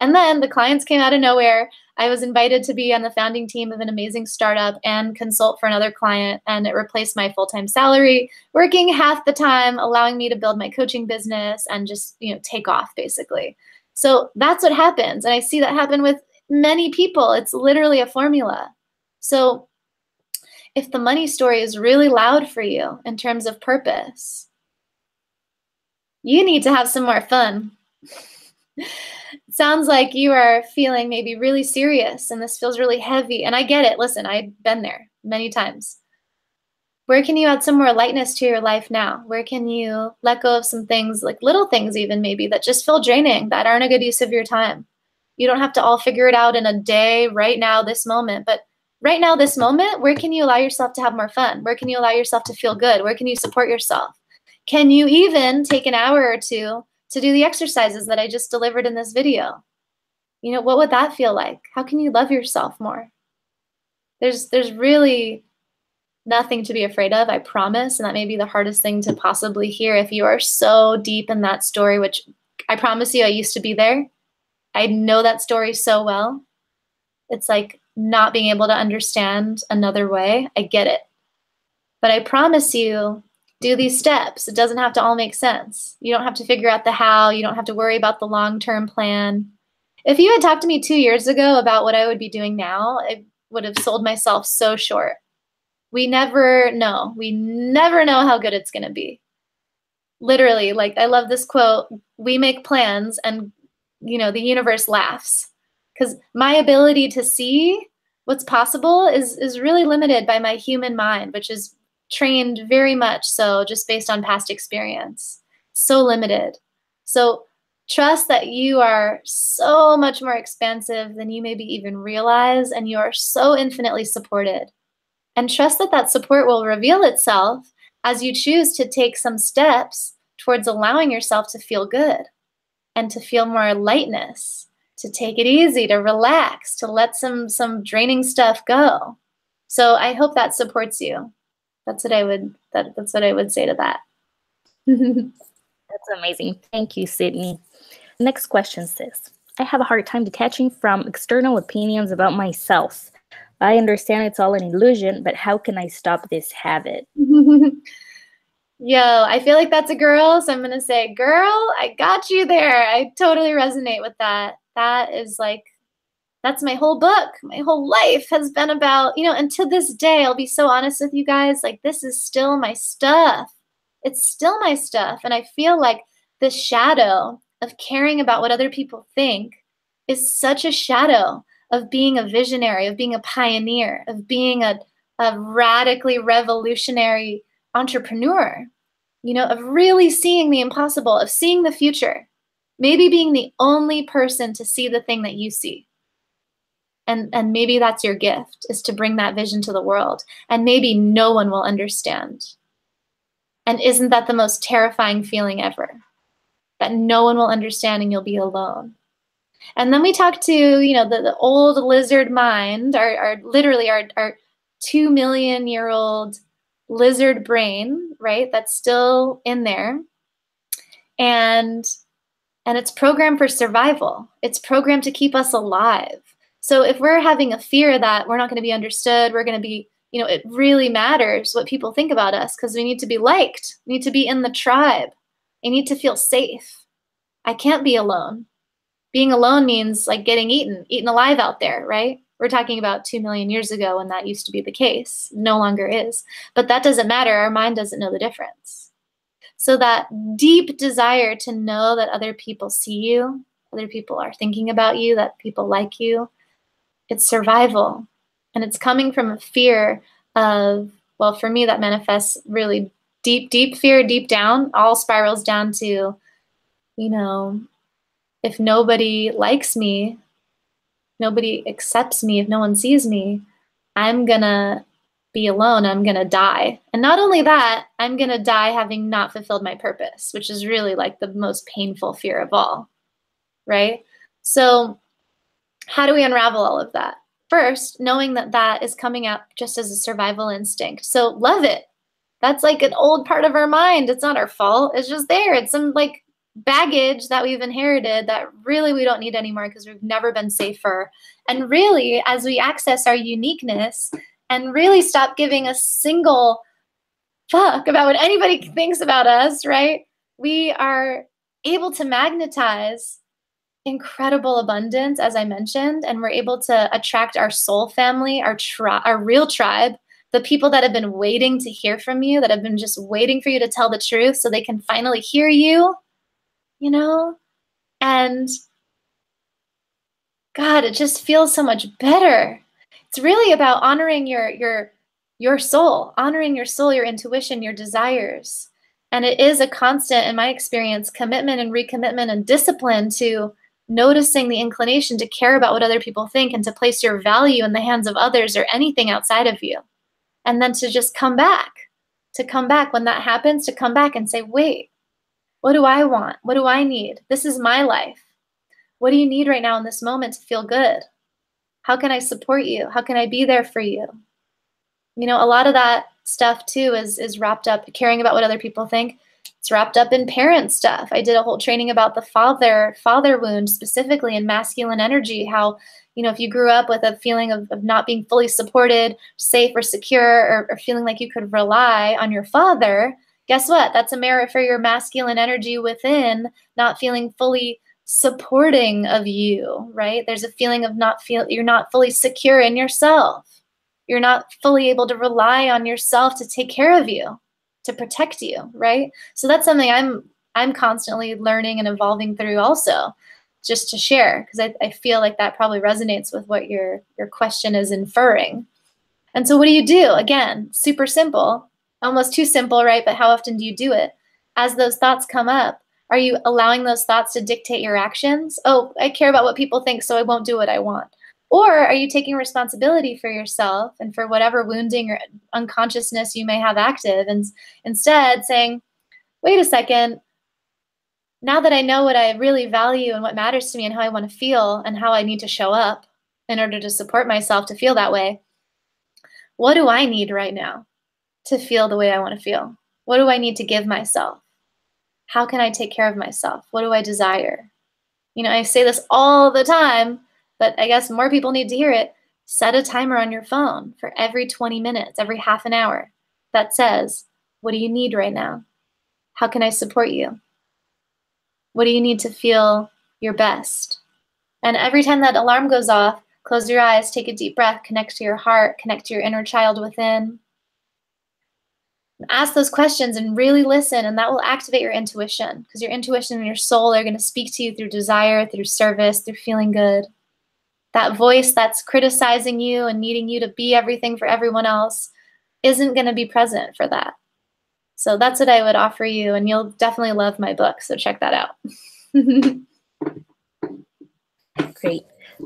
And then the clients came out of nowhere. I was invited to be on the founding team of an amazing startup and consult for another client, and it replaced my full-time salary, working half the time, allowing me to build my coaching business and just, take off basically. So that's what happens. And I see that happen with many people. It's literally a formula. So if the money story is really loud for you in terms of purpose, you need to have some more fun. It sounds like you are feeling maybe really serious and this feels really heavy. And I get it. Listen, I've been there many times. Where can you add some more lightness to your life now? Where can you let go of some things, like little things even maybe, that just feel draining, that aren't a good use of your time? You don't have to all figure it out in a day, right now, this moment. But right now, this moment, where can you allow yourself to have more fun? Where can you allow yourself to feel good? Where can you support yourself? Can you even take an hour or two to do the exercises that I just delivered in this video? You know, what would that feel like? How can you love yourself more? There's really nothing to be afraid of, I promise. And that may be the hardest thing to possibly hear if you are so deep in that story, which I promise you, I used to be there. I know that story so well. It's like not being able to understand another way. I get it. But I promise you, do these steps. It doesn't have to all make sense. You don't have to figure out the how. You don't have to worry about the long-term plan. If you had talked to me 2 years ago about what I would be doing now, I would have sold myself so short. We never know. We never know how good it's going to be. Literally, like I love this quote, we make plans and, you know, the universe laughs. Because my ability to see what's possible is really limited by my human mind, which is trained very much so just based on past experience. So limited. So trust that you are so much more expansive than you maybe even realize, and you are so infinitely supported. And trust that that support will reveal itself as you choose to take some steps towards allowing yourself to feel good and to feel more lightness, to take it easy, to relax, to let some draining stuff go. So I hope that supports you. That's what I would say to that. That's amazing. Thank you, Sydney. Next question says, I have a hard time detaching from external opinions about myself. I understand it's all an illusion, but how can I stop this habit? Yo, I feel like that's a girl, so I'm going to say, girl, I got you there. I totally resonate with that. That is like, that's my whole book. My whole life has been about, you know, and to this day, I'll be so honest with you guys, like this is still my stuff. It's still my stuff. And I feel like the shadow of caring about what other people think is such a shadow of being a visionary, of being a pioneer, of being a radically revolutionary entrepreneur, you know, of really seeing the impossible, of seeing the future, maybe being the only person to see the thing that you see. And maybe that's your gift, is to bring that vision to the world. And maybe no one will understand. And isn't that the most terrifying feeling ever? That no one will understand and you'll be alone. And then we talk to, you know, the old lizard mind, literally our 2 million year old lizard brain, right? That's still in there. And it's programmed for survival. It's programmed to keep us alive. So if we're having a fear that we're not going to be understood, we're going to be, you know, it really matters what people think about us because we need to be liked. We need to be in the tribe. I need to feel safe. I can't be alone. Being alone means like getting eaten alive out there, right? We're talking about 2 million years ago when that used to be the case. No longer is. But that doesn't matter. Our mind doesn't know the difference. So that deep desire to know that other people see you, other people are thinking about you, that people like you, it's survival. And it's coming from a fear of, well, for me, that manifests really deep, deep fear, deep down, all spirals down to, you know, if nobody likes me, nobody accepts me, if no one sees me, I'm gonna be alone, I'm gonna die. And not only that, I'm gonna die having not fulfilled my purpose, which is really like the most painful fear of all, right? So how do we unravel all of that? First, knowing that that is coming up just as a survival instinct. So love it. That's like an old part of our mind. It's not our fault. It's just there. It's some like baggage that we've inherited that really we don't need anymore because we've never been safer. And really, as we access our uniqueness and really stop giving a single fuck about what anybody thinks about us, right? We are able to magnetize incredible abundance, as I mentioned, and we're able to attract our soul family, our real tribe, the people that have been waiting to hear from you, that have been just waiting for you to tell the truth so they can finally hear you, you know? And God, it just feels so much better. It's really about honoring your soul, honoring your soul, your intuition, your desires. And it is a constant, in my experience, commitment and recommitment and discipline to noticing the inclination to care about what other people think and to place your value in the hands of others or anything outside of you. And then to just come back when that happens, to come back and say, wait, what do I want? What do I need? This is my life. What do you need right now in this moment to feel good? How can I support you? How can I be there for you? You know, a lot of that stuff too is wrapped up, caring about what other people think. It's wrapped up in parent stuff. I did a whole training about the father wound, specifically in masculine energy, how, you know, if you grew up with a feeling of not being fully supported, safe or secure, or feeling like you could rely on your father, guess what? That's a mirror for your masculine energy within, not feeling fully supporting of you, right? There's a feeling of you're not fully secure in yourself. You're not fully able to rely on yourself to take care of you, to protect you, right? So that's something I'm constantly learning and evolving through also, just to share, because I feel like that probably resonates with what your question is inferring. And so what do? Again, super simple, almost too simple, right? But how often do you do it? As those thoughts come up, are you allowing those thoughts to dictate your actions? Oh, I care about what people think, so I won't do what I want. Or are you taking responsibility for yourself and for whatever wounding or unconsciousness you may have active, and instead saying, wait a second, now that I know what I really value and what matters to me and how I want to feel and how I need to show up in order to support myself to feel that way, what do I need right now to feel the way I want to feel? What do I need to give myself? How can I take care of myself? What do I desire? You know, I say this all the time, but I guess more people need to hear it. Set a timer on your phone for every 20 minutes, every half an hour that says, what do you need right now? How can I support you? What do you need to feel your best? And every time that alarm goes off, close your eyes, take a deep breath, connect to your heart, connect to your inner child within. Ask those questions and really listen, and that will activate your intuition, because your intuition and your soul are going to speak to you through desire, through service, through feeling good. That voice that's criticizing you and needing you to be everything for everyone else isn't going to be present for that. So that's what I would offer you, and you'll definitely love my book, so check that out. Great.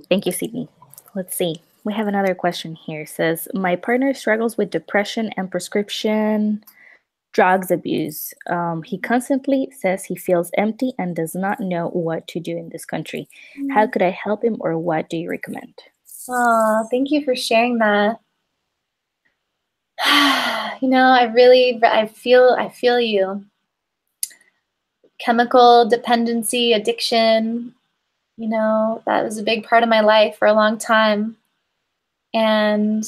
Thank you, Sydney. Let's see. We have another question here. It says, my partner struggles with depression and prescription drugs abuse. He constantly says he feels empty and does not know what to do in this country. How could I help him, or what do you recommend? Oh, thank you for sharing that. You know, I feel you. Chemical dependency, addiction, you know, that was a big part of my life for a long time. And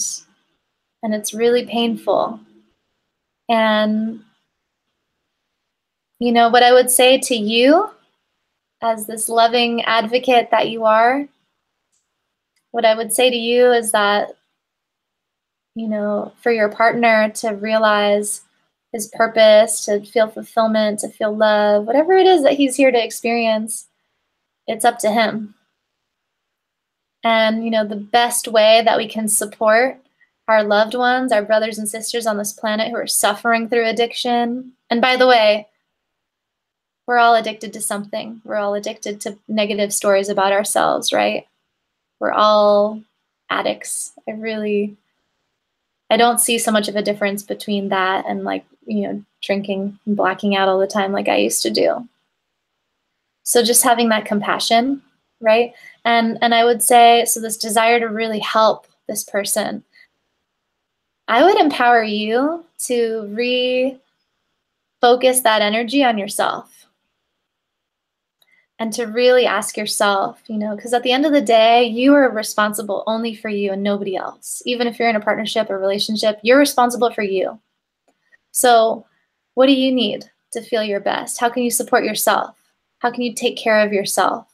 it's really painful. And, you know, what I would say to you as this loving advocate that you are, what I would say to you is that, you know, for your partner to realize his purpose, to feel fulfillment, to feel love, whatever it is that he's here to experience, it's up to him. And, you know, the best way that we can support our loved ones, our brothers and sisters on this planet who are suffering through addiction. And by the way, we're all addicted to something. We're all addicted to negative stories about ourselves, right? We're all addicts. I don't see so much of a difference between that and, like, you know, drinking and blacking out all the time like I used to do. So just having that compassion, right? And I would say, so this desire to really help this person, I would empower you to refocus that energy on yourself and to really ask yourself, you know, because at the end of the day, you are responsible only for you and nobody else. Even if you're in a partnership or relationship, you're responsible for you. So what do you need to feel your best? How can you support yourself? How can you take care of yourself?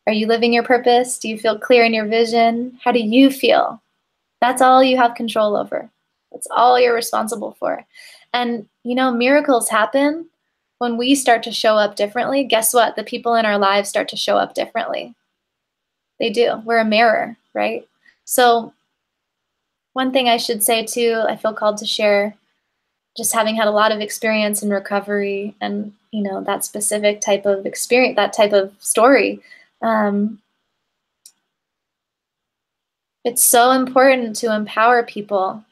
Are you living your purpose? Do you feel clear in your vision? How do you feel? That's all you have control over. That's all you're responsible for. And, you know, miracles happen when we start to show up differently. Guess what? The people in our lives start to show up differently. They do. We're a mirror, right? So one thing I should say too, I feel called to share, just having had a lot of experience in recovery and, you know, that specific type of experience, that type of story. It's so important to empower people,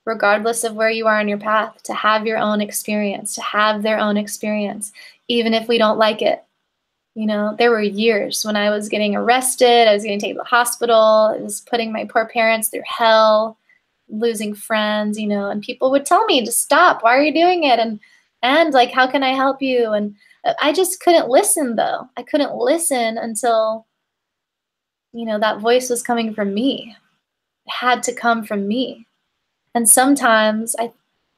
regardless of where you are on your path, to have your own experience, to have their own experience, even if we don't like it. You know, there were years when I was getting arrested, I was getting taken to the hospital, it was putting my poor parents through hell, losing friends, you know, and people would tell me to stop, why are you doing it? And like, how can I help you? And I just couldn't listen though. I couldn't listen until, you know, that voice was coming from me. It had to come from me. And sometimes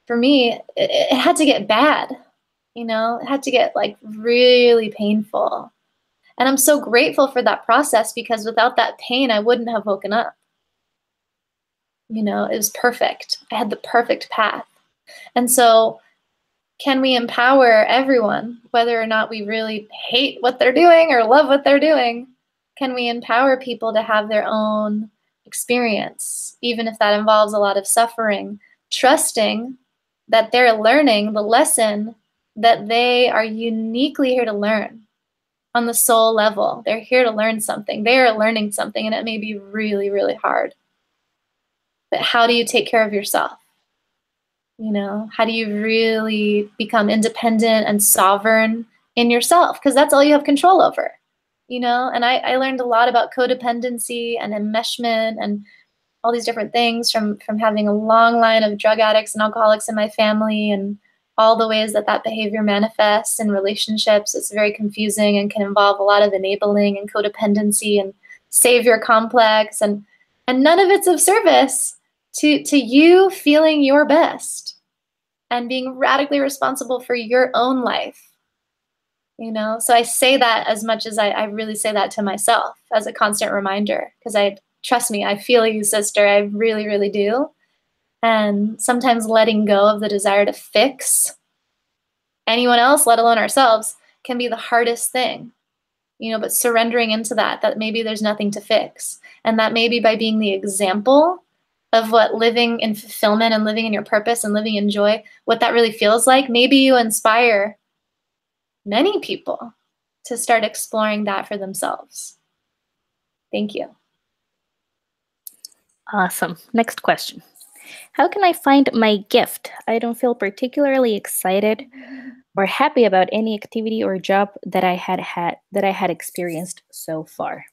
for me, it had to get bad, you know, it had to get like really painful. And I'm so grateful for that process, because without that pain, I wouldn't have woken up. You know, it was perfect. I had the perfect path. And so can we empower everyone, whether or not we really hate what they're doing or love what they're doing? Can we empower people to have their own experience, even if that involves a lot of suffering, trusting that they're learning the lesson that they are uniquely here to learn on the soul level? They're here to learn something. They are learning something, and it may be really, really hard. But how do you take care of yourself? You know, how do you really become independent and sovereign in yourself? Because that's all you have control over. You know, and I learned a lot about codependency and enmeshment and all these different things from having a long line of drug addicts and alcoholics in my family, and all the ways that that behavior manifests in relationships. It's very confusing and can involve a lot of enabling and codependency and savior complex, and none of it's of service to you feeling your best and being radically responsible for your own life. You know, so I say that as much as I really say that to myself as a constant reminder, because trust me, I feel you, sister. I really, really do. And sometimes letting go of the desire to fix anyone else, let alone ourselves, can be the hardest thing. You know, but surrendering into that maybe there's nothing to fix. And that maybe by being the example of what living in fulfillment and living in your purpose and living in joy, what that really feels like, maybe you inspire many people to start exploring that for themselves. Thank you. Awesome. Next question. How can I find my gift? I don't feel particularly excited or happy about any activity or job that I had experienced so far.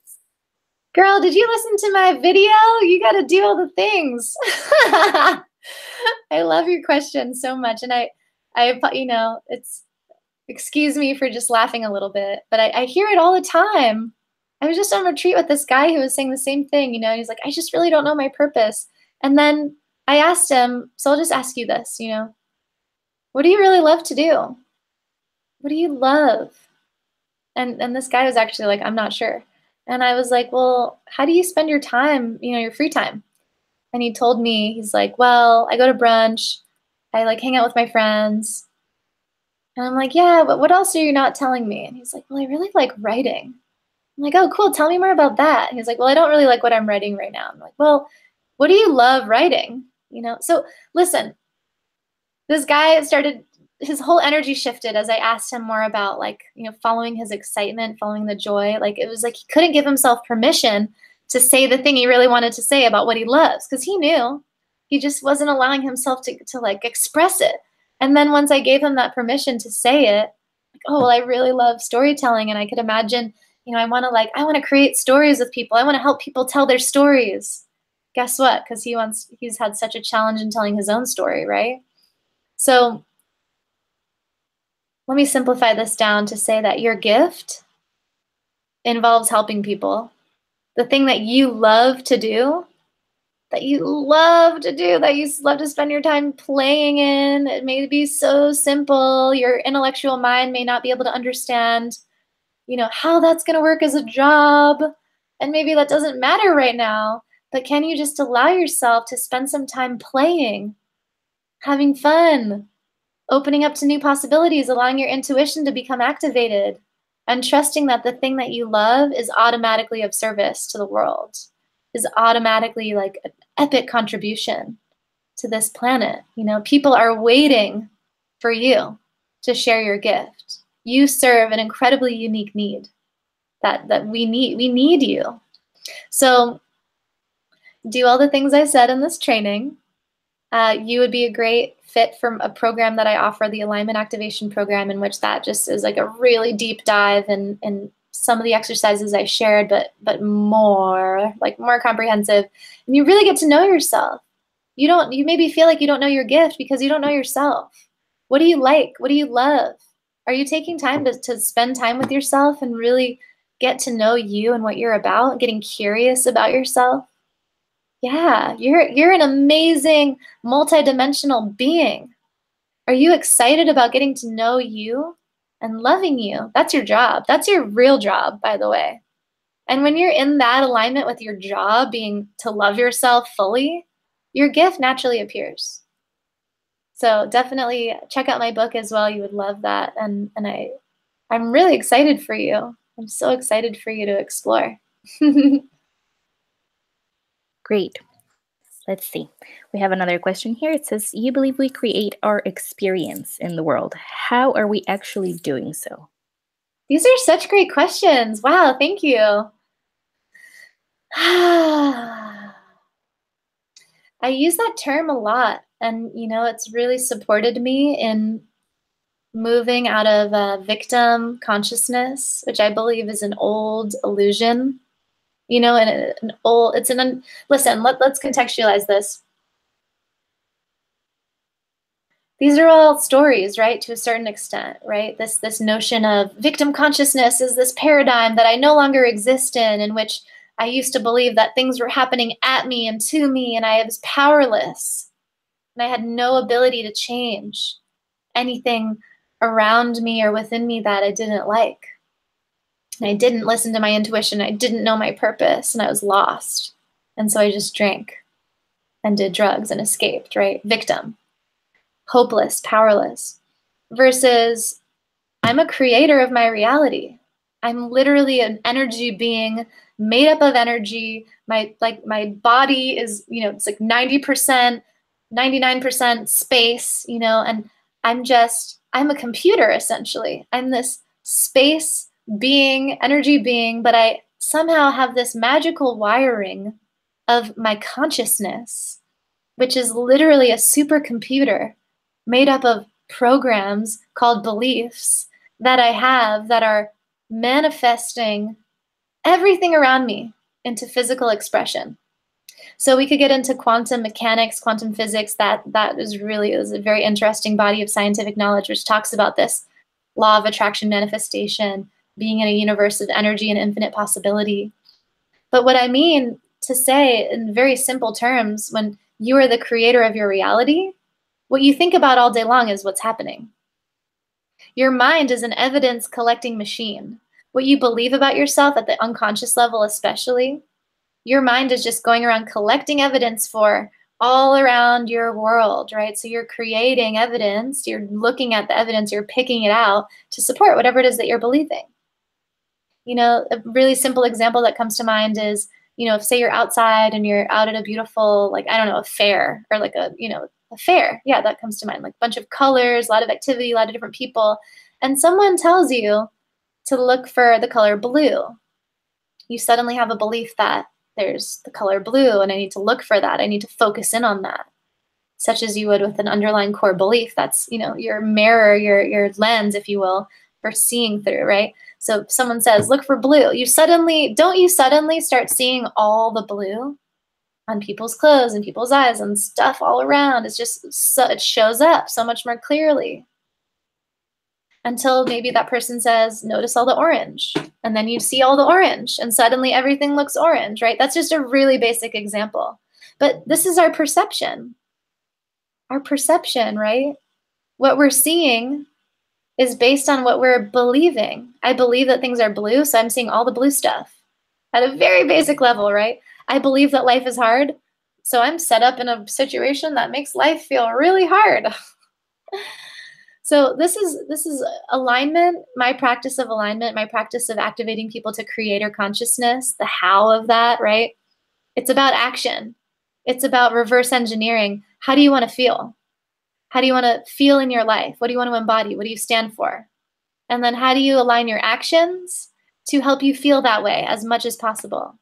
Girl, did you listen to my video? You got to do all the things. I love your question so much. And I, you know, excuse me for just laughing a little bit, but I hear it all the time. I was just on retreat with this guy who was saying the same thing, you know, and he's like, I just really don't know my purpose. And then I asked him, so I'll just ask you this, you know, what do you really love to do? What do you love? And this guy was actually like, I'm not sure. And I was like, well, how do you spend your time, you know, your free time? And he told me, he's like, well, I go to brunch. I like hang out with my friends. And I'm like, yeah, but what else are you not telling me? And he's like, well, I really like writing. I'm like, oh, cool. Tell me more about that. And he's like, well, I don't really like what I'm writing right now. I'm like, well, what do you love writing? You know, so listen, this guy started, his whole energy shifted as I asked him more about like, you know, following his excitement, following the joy. Like it was like he couldn't give himself permission to say the thing he really wanted to say about what he loves, because he knew he just wasn't allowing himself to like express it. And then once I gave him that permission to say it, like, oh, well, I really love storytelling. And I could imagine, you know, I want to create stories with people. I want to help people tell their stories. Guess what? Because he's had such a challenge in telling his own story, right? So let me simplify this down to say that your gift involves helping people. The thing that you love to do, that you love to spend your time playing in, it may be so simple. Your intellectual mind may not be able to understand, how that's going to work as a job. And maybe that doesn't matter right now, but can you just allow yourself to spend some time playing, having fun, opening up to new possibilities, allowing your intuition to become activated, and trusting that the thing that you love is automatically of service to the world, is automatically like an epic contribution to this planet. People are waiting for you to share your gift. You serve an incredibly unique need that we need. We need you. So do all the things I said in this training. You would be a great fit for a program that I offer, the Alignment Activation Program, in which that just is like a really deep dive in some of the exercises I shared, but more comprehensive. And you really get to know yourself. You maybe feel like you don't know your gift because you don't know yourself. What do you like? What do you love? Are you taking time to spend time with yourself and really get to know you and what you're about, getting curious about yourself? Yeah, you're an amazing multidimensional being. Are you excited about getting to know you and loving you? That's your job. That's your real job, by the way. And when you're in that alignment with your job being to love yourself fully, your gift naturally appears. So definitely check out my book as well. You would love that. And I'm really excited for you. I'm so excited for you to explore. Great. Let's see. We have another question here. It says, you believe we create our experience in the world. How are we actually doing so? These are such great questions. Wow, thank you. I use that term a lot, and it's really supported me in moving out of victim consciousness, which I believe is an old illusion. And listen, let's contextualize this. These are all stories, right, to a certain extent, right? This notion of victim consciousness is this paradigm that I no longer exist in which I used to believe that things were happening at me and to me, and I was powerless. And I had no ability to change anything around me or within me that I didn't like. And I didn't listen to my intuition. I didn't know my purpose, and I was lost. And so I just drank and did drugs and escaped, right? Victim. Hopeless, powerless. Versus I'm a creator of my reality. I'm literally an energy being made up of energy. My body is, it's like 90%, 99% space, and I'm a computer essentially. I'm this space being, energy being, but I somehow have this magical wiring of my consciousness, which is literally a supercomputer made up of programs called beliefs that I have that are manifesting everything around me into physical expression. So we could get into quantum mechanics, quantum physics. That is a very interesting body of scientific knowledge which talks about this law of attraction manifestation, being in a universe of energy and infinite possibility. But what I mean to say in very simple terms, when you are the creator of your reality, what you think about all day long is what's happening. Your mind is an evidence collecting machine. What you believe about yourself at the unconscious level especially, your mind is just going around collecting evidence for all around your world, right? So you're creating evidence, you're looking at the evidence, you're picking it out to support whatever it is that you're believing. A really simple example that comes to mind is, if say you're outside and you're out at a beautiful, a fair or a fair. Yeah, that comes to mind. Like a bunch of colors, a lot of activity, a lot of different people. And someone tells you to look for the color blue. You suddenly have a belief that there's the color blue and I need to look for that. I need to focus in on that, such as you would with an underlying core belief. That's, your mirror, your lens, if you will, for seeing through, right? So if someone says, look for blue, don't you suddenly start seeing all the blue on people's clothes and people's eyes and stuff all around? It's just, it shows up so much more clearly. Until maybe that person says, notice all the orange. And then you see all the orange and suddenly everything looks orange, right? That's just a really basic example. But this is our perception. Our perception, right? What we're seeing is based on what we're believing. I believe that things are blue, so I'm seeing all the blue stuff at a very basic level, right? I believe that life is hard, so I'm set up in a situation that makes life feel really hard. So this is alignment, my practice of alignment, my practice of activating people to creator consciousness, the how of that, right? It's about action. It's about reverse engineering. How do you want to feel? How do you want to feel in your life? What do you want to embody? What do you stand for? And then how do you align your actions to help you feel that way as much as possible?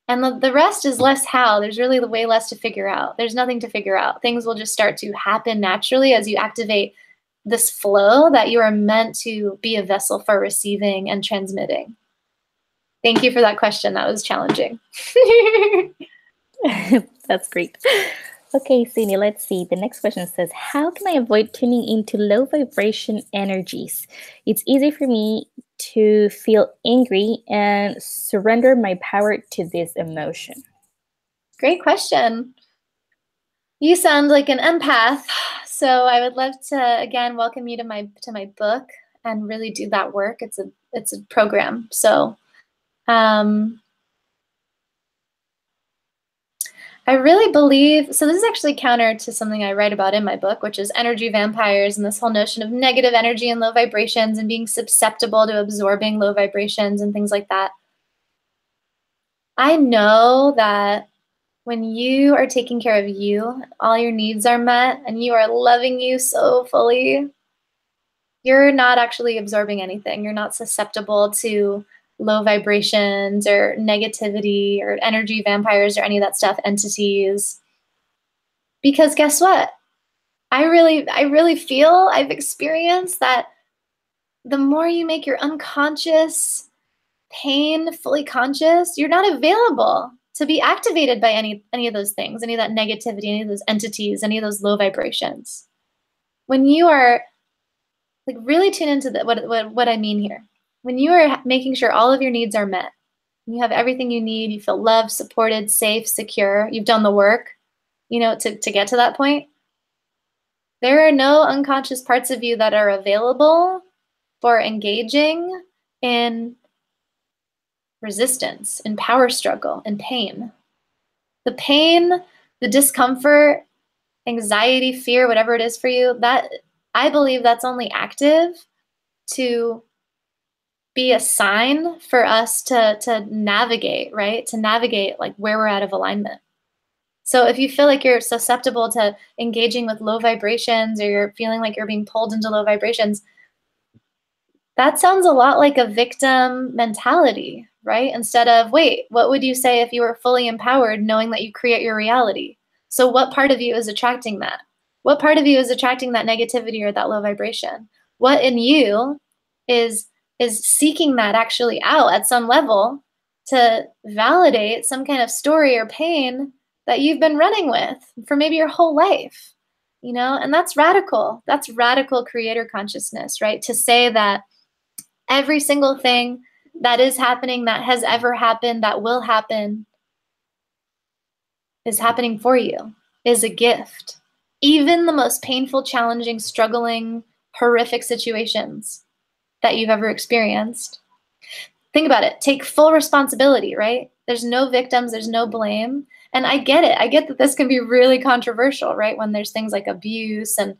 And the rest is less how. There's really way less to figure out. There's nothing to figure out. Things will just start to happen naturally as you activate this flow that you are meant to be a vessel for receiving and transmitting. Thank you for that question. That was challenging. That's great. Okay, Cindy, let's see. The next question says, how can I avoid tuning into low vibration energies? It's easy for me to feel angry and surrender my power to this emotion. Great question. You sound like an empath. So I would love to, again, welcome you to my book and really do that work. It's a program. So I really believe, so this is actually counter to something I write about in my book, which is energy vampires and this whole notion of negative energy and low vibrations and being susceptible to absorbing low vibrations and things like that. I know that when you are taking care of you, all your needs are met, and you are loving you so fully, you're not actually absorbing anything. You're not susceptible to low vibrations or negativity or energy vampires or any of that stuff, entities. Because guess what? I really feel, I've experienced that the more you make your unconscious pain fully conscious, you're not available to be activated by any of those things, any of that negativity, any of those entities, any of those low vibrations. When you are like really tune into what I mean here. When you are making sure all of your needs are met, you have everything you need, you feel loved, supported, safe, secure, you've done the work, to get to that point, there are no unconscious parts of you that are available for engaging in resistance, in power struggle, in pain. The pain, the discomfort, anxiety, fear, whatever it is for you, that I believe that's only active to be a sign for us to navigate, right? To navigate like where we're out of alignment. So if you feel like you're susceptible to engaging with low vibrations, or you're feeling like you're being pulled into low vibrations, that sounds a lot like a victim mentality, right? Instead of, wait, what would you say if you were fully empowered, knowing that you create your reality? So what part of you is attracting that? What part of you is attracting that negativity or that low vibration? What in you is seeking that actually out at some level to validate some kind of story or pain that you've been running with for maybe your whole life, and that's radical. That's radical creator consciousness, right? To say that every single thing that is happening, that has ever happened, that will happen, is happening for you, is a gift. Even the most painful, challenging, struggling, horrific situations that you've ever experienced. Think about it. Take full responsibility, right? There's no victims, there's no blame. And I get it. I get that this can be really controversial, right? When there's things like abuse and,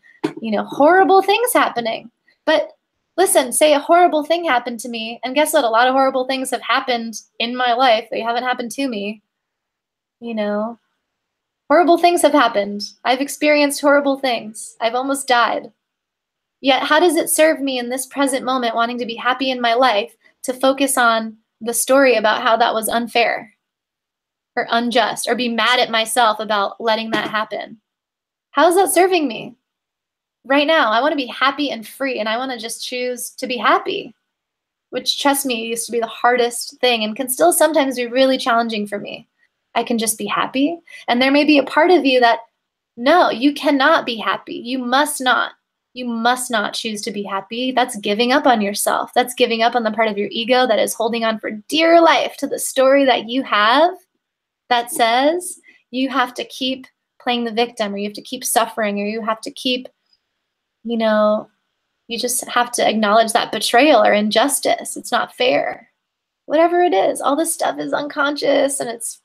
horrible things happening. But listen, say a horrible thing happened to me, and guess what? A lot of horrible things have happened in my life. They haven't happened to me. Horrible things have happened. I've experienced horrible things. I've almost died. Yet, how does it serve me in this present moment, wanting to be happy in my life, to focus on the story about how that was unfair or unjust, or be mad at myself about letting that happen? How is that serving me? Right now, I want to be happy and free, and I want to just choose to be happy, which, trust me, used to be the hardest thing and can still sometimes be really challenging for me. I can just be happy. And there may be a part of you that, no, you cannot be happy. You must not. You must not choose to be happy. That's giving up on yourself. That's giving up on the part of your ego that is holding on for dear life to the story that you have that says you have to keep playing the victim, or you have to keep suffering, or you have to keep, You just have to acknowledge that betrayal or injustice. It's not fair. Whatever it is, all this stuff is unconscious, and it's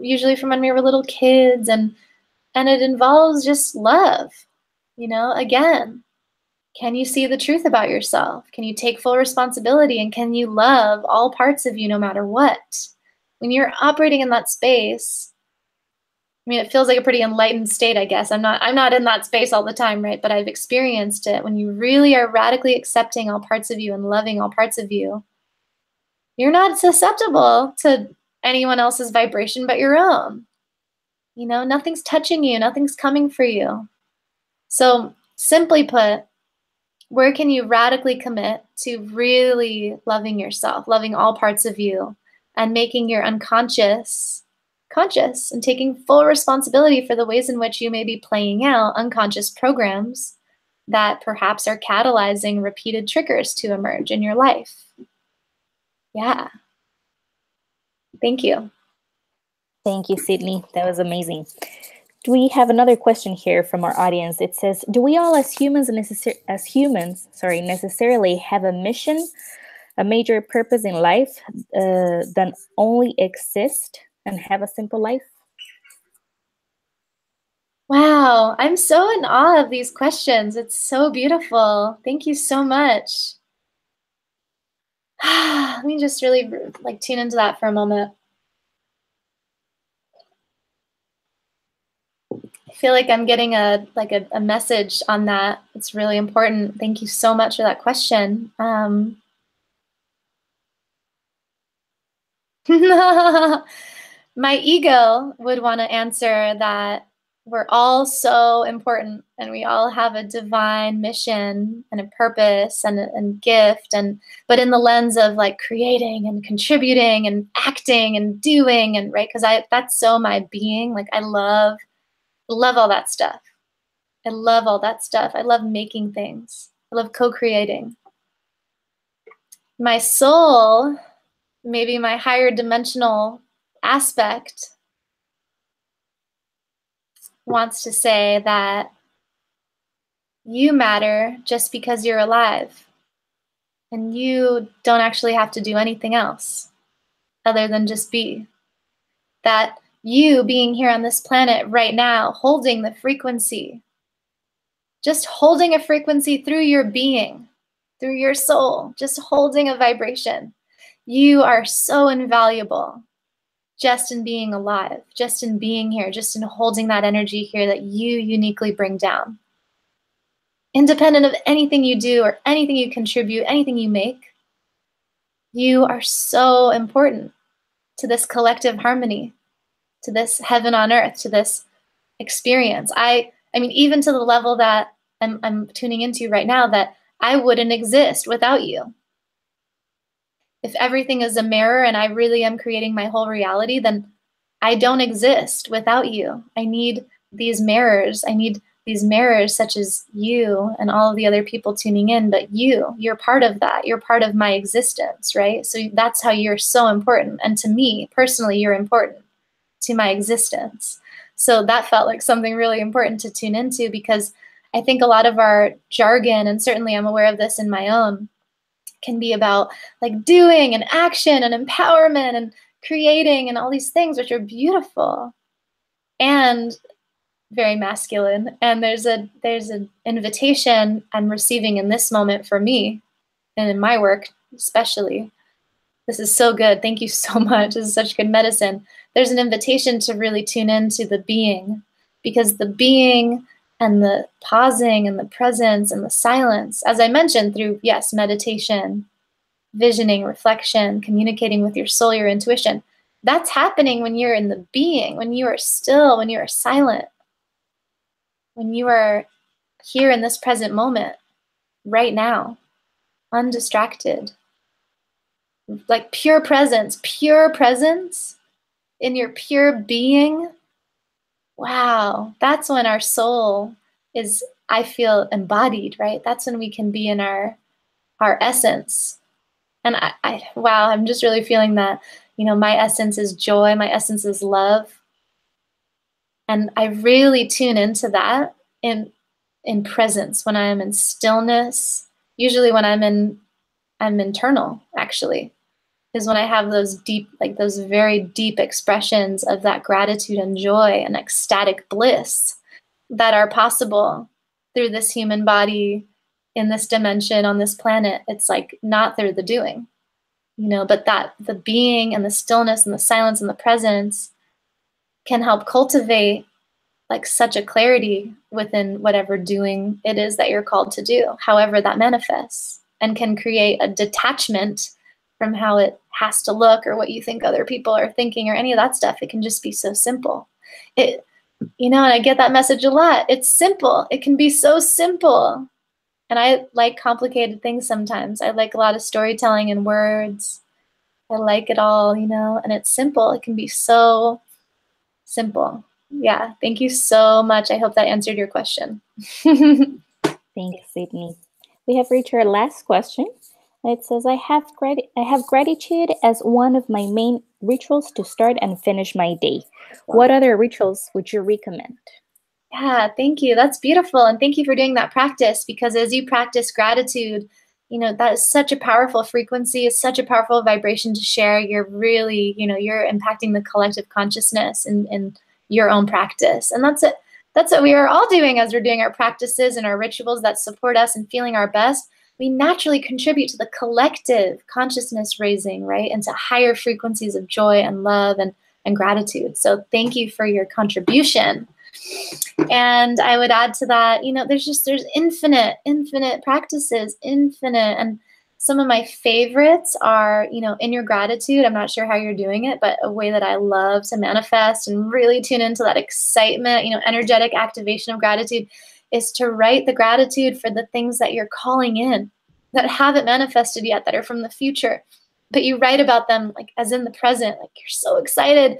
usually from when we were little kids, and it involves just love. Again, can you see the truth about yourself? Can you take full responsibility, and can you love all parts of you no matter what? When you're operating in that space, I mean, it feels like a pretty enlightened state, I guess. I'm not in that space all the time, right? But I've experienced it. When you really are radically accepting all parts of you and loving all parts of you, you're not susceptible to anyone else's vibration but your own. Nothing's touching you, nothing's coming for you. So simply put, where can you radically commit to really loving yourself, loving all parts of you, and making your unconscious conscious, and taking full responsibility for the ways in which you may be playing out unconscious programs that perhaps are catalyzing repeated triggers to emerge in your life? Yeah. Thank you. Thank you, Sydney. That was amazing. We have another question here from our audience. It says, do we all as humans necessarily have a mission, a major purpose in life than only exist and have a simple life? Wow, I'm so in awe of these questions. It's so beautiful. Thank you so much. Let me just really tune into that for a moment. I feel like I'm getting a message on that. It's really important. Thank you so much for that question. My ego would want to answer that we're all so important, and we all have a divine mission and a purpose and a gift, but in the lens of creating and contributing and acting and doing, and right, because that's so my being. I love all that stuff. I love all that stuff. I love making things. I love co-creating. My soul, maybe my higher dimensional aspect, wants to say that you matter just because you're alive, and you don't actually have to do anything else other than just be. That you being here on this planet right now, holding the frequency, just holding a frequency through your being, through your soul, just holding a vibration. You are so invaluable just in being alive, just in being here, just in holding that energy here that you uniquely bring down. Independent of anything you do or anything you contribute, anything you make, you are so important to this collective harmony, to this heaven on earth, to this experience. I mean, even to the level that I'm tuning into right now, that I wouldn't exist without you. If everything is a mirror and I really am creating my whole reality, then I don't exist without you. I need these mirrors. I need these mirrors such as you and all of the other people tuning in, but you're part of that. You're part of my existence, right? So that's how you're so important. And to me, personally, you're important to my existence. So that felt like something really important to tune into, because I think a lot of our jargon, and certainly I'm aware of this in my own, can be about doing and action and empowerment and creating and all these things, which are beautiful and very masculine. And there's an invitation I'm receiving in this moment for me and in my work especially. This is so good. Thank you so much. This is such good medicine. There's an invitation to really tune into the being, because the being and the pausing and the presence and the silence, as I mentioned, through, yes, meditation, visioning, reflection, communicating with your soul, your intuition, that's happening when you're in the being, when you are still, when you are silent, when you are here in this present moment, right now, undistracted, pure presence in your pure being. Wow, that's when our soul is, I feel, embodied, right? That's when we can be in our essence. And wow, I'm just really feeling that, my essence is joy, my essence is love. And I really tune into that in presence, when I am in stillness, usually when I'm internal, actually, is when I have those deep, like those very deep expressions of that gratitude and joy and ecstatic bliss that are possible through this human body in this dimension on this planet. It's like not through the doing, but that the being and the stillness and the silence and the presence can help cultivate like such a clarity within whatever doing it is that you're called to do, however that manifests, and can create a detachment from how it has to look or what you think other people are thinking or any of that stuff. It can just be so simple. And I get that message a lot. It's simple. It can be so simple. And I like complicated things sometimes. I like a lot of storytelling and words. I like it all, and it's simple. It can be so simple. Yeah, thank you so much. I hope that answered your question. Thanks, Sydney. We have reached our last question. It says, I have gratitude as one of my main rituals to start and finish my day. What other rituals would you recommend? Yeah, thank you. That's beautiful. And thank you for doing that practice, because as you practice gratitude, that is such a powerful frequency. It's such a powerful vibration to share. You're really, you're impacting the collective consciousness in your own practice. And that's it. That's what we are all doing as we're doing our practices and our rituals that support us and feeling our best. We naturally contribute to the collective consciousness raising, right? Into higher frequencies of joy and love and gratitude. So thank you for your contribution. And I would add to that, there's infinite practices, and some of my favorites are, in your gratitude. I'm not sure how you're doing it, but a way that I love to manifest and really tune into that excitement, energetic activation of gratitude is to write the gratitude for the things that you're calling in that haven't manifested yet, that are from the future. But you write about them like as in the present, like you're so excited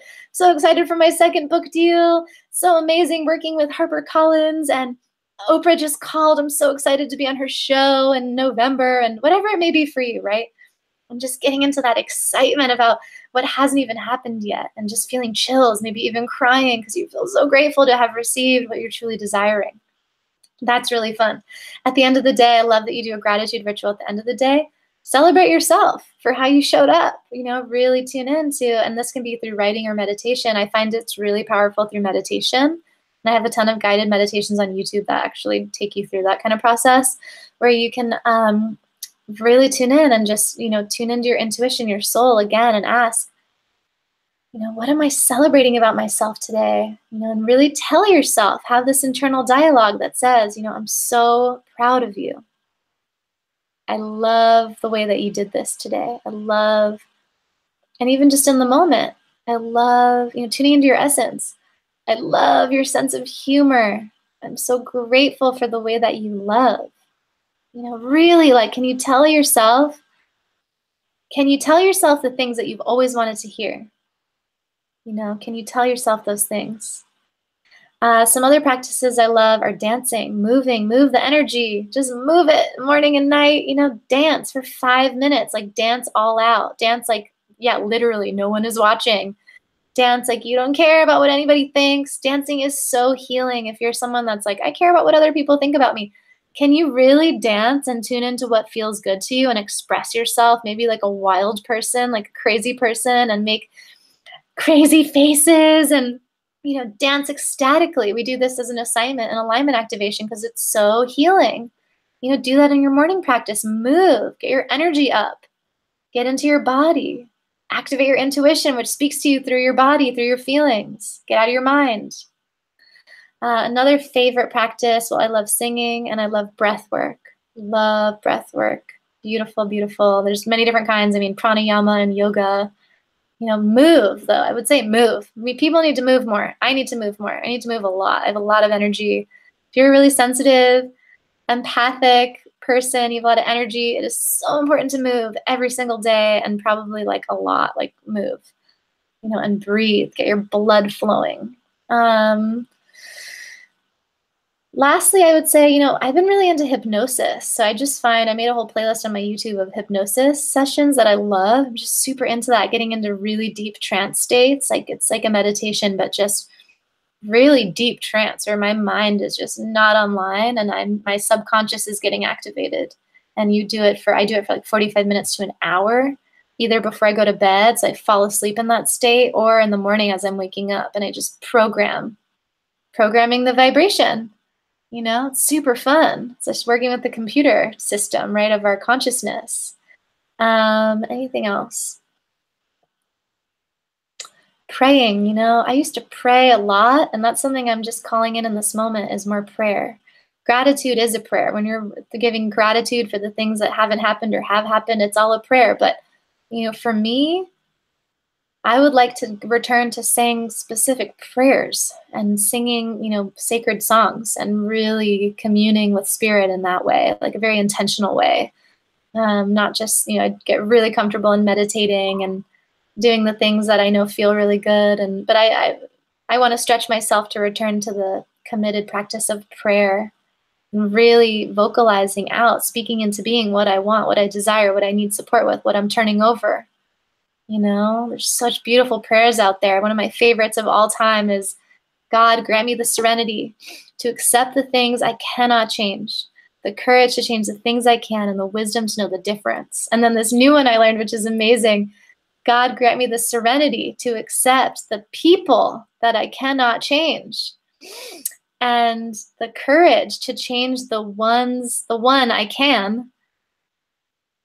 for my second book deal. So amazing working with HarperCollins, and Oprah just called. I'm so excited to be on her show in November, and whatever it may be for you, right? I'm just getting into that excitement about what hasn't even happened yet, and just feeling chills, maybe even crying because you feel so grateful to have received what you're truly desiring. That's really fun. At the end of the day, I love that you do a gratitude ritual at the end of the day. Celebrate yourself for how you showed up, really tune into, and this can be through writing or meditation. I find it's really powerful through meditation. And I have a ton of guided meditations on YouTube that actually take you through that kind of process, where you can really tune in and just, tune into your intuition, your soul again, and ask, what am I celebrating about myself today? And really tell yourself, have this internal dialogue that says, I'm so proud of you. I love the way that you did this today. I love, and even just in the moment, I love, tuning into your essence. I love your sense of humor. I'm so grateful for the way that you love. Really, like, can you tell yourself the things that you've always wanted to hear? Can you tell yourself those things? Some other practices I love are dancing, moving, move the energy, just move it morning and night, dance for 5 minutes, like dance all out, dance like, yeah, literally no one is watching. Dance like you don't care about what anybody thinks. Dancing is so healing. If you're someone that's like, I care about what other people think about me, can you really dance and tune into what feels good to you and express yourself, maybe like a wild person, like a crazy person, and make crazy faces and dance ecstatically. We do this as an assignment and alignment activation because it's so healing. Do that in your morning practice. Move, get your energy up, get into your body, activate your intuition, which speaks to you through your body, through your feelings. Get out of your mind. Another favorite practice, well, I love singing and I love breath work. Love breath work. Beautiful, beautiful. There's many different kinds. I mean, pranayama and yoga. Move, though. I would say move. I mean, people need to move more. I need to move more. I need to move a lot. I have a lot of energy. If you're a really sensitive, empathic person, you have a lot of energy, it is so important to move every single day, and probably like a lot, like move, and breathe, get your blood flowing. Lastly, I would say, I've been really into hypnosis. So I made a whole playlist on my YouTube of hypnosis sessions that I love. I'm just super into that, getting into really deep trance states. Like it's like a meditation, but just really deep trance where my mind is just not online and my subconscious is getting activated. and I do it for like 45 minutes to an hour, either before I go to bed, so I fall asleep in that state, or in the morning as I'm waking up, and I just programming the vibration. You know, it's super fun. It's just working with the computer system, right, of our consciousness. Anything else? Praying, you know, I used to pray a lot, and that's something I'm just calling in this moment, is more prayer. Gratitude is a prayer. When you're giving gratitude for the things that haven't happened or have happened, it's all a prayer. But, you know, for me, I would like to return to saying specific prayers and singing, you know, sacred songs and really communing with spirit in that way, like a very intentional way. Not just, you know, I'd get really comfortable in meditating and doing the things that I know feel really good. But I want to stretch myself to return to the committed practice of prayer and really vocalizing out, speaking into being what I want, what I desire, what I need support with, what I'm turning over. You know, there's such beautiful prayers out there. One of my favorites of all time is, God, grant me the serenity to accept the things I cannot change, the courage to change the things I can, and the wisdom to know the difference. And then this new one I learned, which is amazing. God, grant me the serenity to accept the people that I cannot change, and the courage to change the one I can.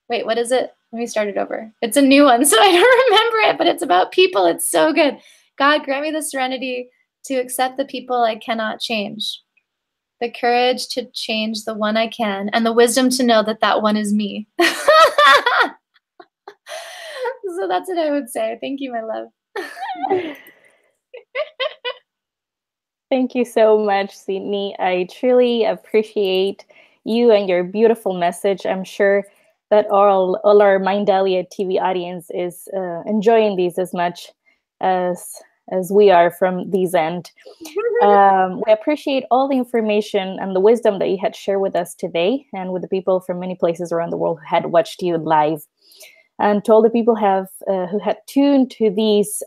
Wait, what is it? Let me start it over. It's a new one, so I don't remember it, but it's about people. It's so good. God, grant me the serenity to accept the people I cannot change, the courage to change the one I can, and the wisdom to know that that one is me. So that's what I would say. Thank you, my love. Thank you so much, Sydney. I truly appreciate you and your beautiful message. I'm sure that all our Mindalia TV audience is enjoying these as much as we are from these end. We appreciate all the information and the wisdom that you had shared with us today, and with the people from many places around the world who had watched you live. And to all the people who had tuned to these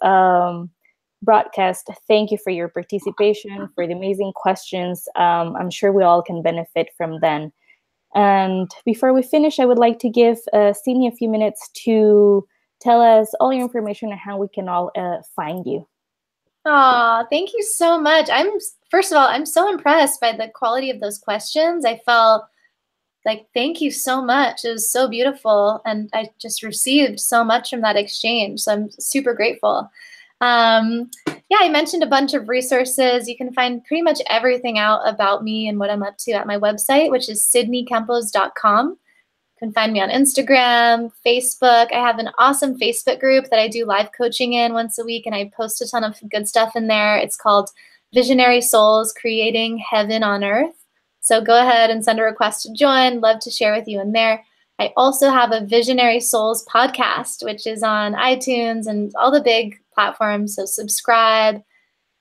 broadcasts, thank you for your participation, for the amazing questions. I'm sure we all can benefit from them. And before we finish, I would like to give Sydney a few minutes to tell us all your information and how we can all find you. Oh, thank you so much. First of all, I'm so impressed by the quality of those questions. I felt like, thank you so much. It was so beautiful. And I just received so much from that exchange. So I'm super grateful. Yeah, I mentioned a bunch of resources. You can find pretty much everything out about me and what I'm up to at my website, which is sydneycampos.com. You can find me on Instagram, Facebook. I have an awesome Facebook group that I do live coaching in once a week, and I post a ton of good stuff in there. It's called Visionary Souls Creating Heaven on Earth. So go ahead and send a request to join. Love to share with you in there. I also have a Visionary Souls podcast, which is on iTunes and all the big platforms. So subscribe,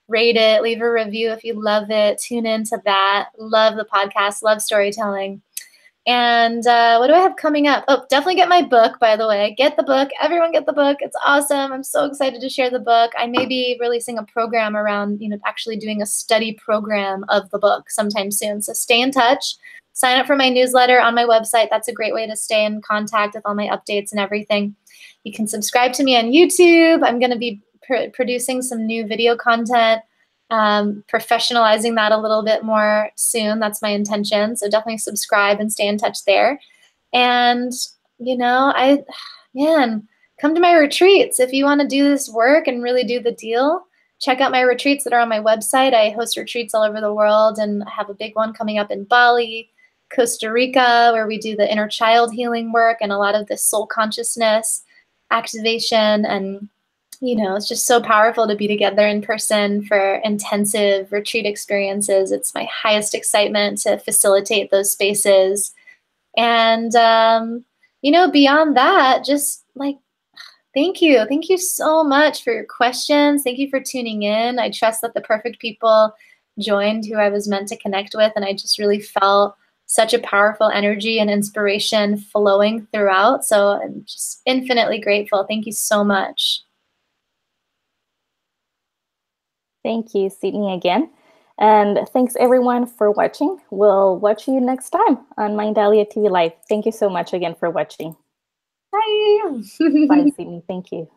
rate it, leave a review if you love it. Tune into that. Love the podcast, love storytelling. And what do I have coming up? Oh, definitely get my book, by the way. Get the book. Everyone get the book. It's awesome. I'm so excited to share the book. I may be releasing a program around, actually doing a study program of the book sometime soon. So stay in touch. Sign up for my newsletter on my website. That's a great way to stay in contact with all my updates and everything. You can subscribe to me on YouTube. I'm going to be producing some new video content, professionalizing that a little bit more soon. That's my intention. So definitely subscribe and stay in touch there. And, come to my retreats. If you want to do this work and really do the deal, check out my retreats that are on my website. I host retreats all over the world, and I have a big one coming up in Bali, Costa Rica, where we do the inner child healing work and a lot of the soul consciousness activation. And it's just so powerful to be together in person for intensive retreat experiences. It's my highest excitement to facilitate those spaces. And, beyond that, just thank you. Thank you so much for your questions. Thank you for tuning in. I trust that the perfect people joined who I was meant to connect with. And I just really felt such a powerful energy and inspiration flowing throughout. So I'm just infinitely grateful. Thank you so much. Thank you, Sydney, again. And thanks everyone for watching. We'll watch you next time on Mindalia TV Live. Thank you so much again for watching. Bye. Bye, Sydney. Thank you.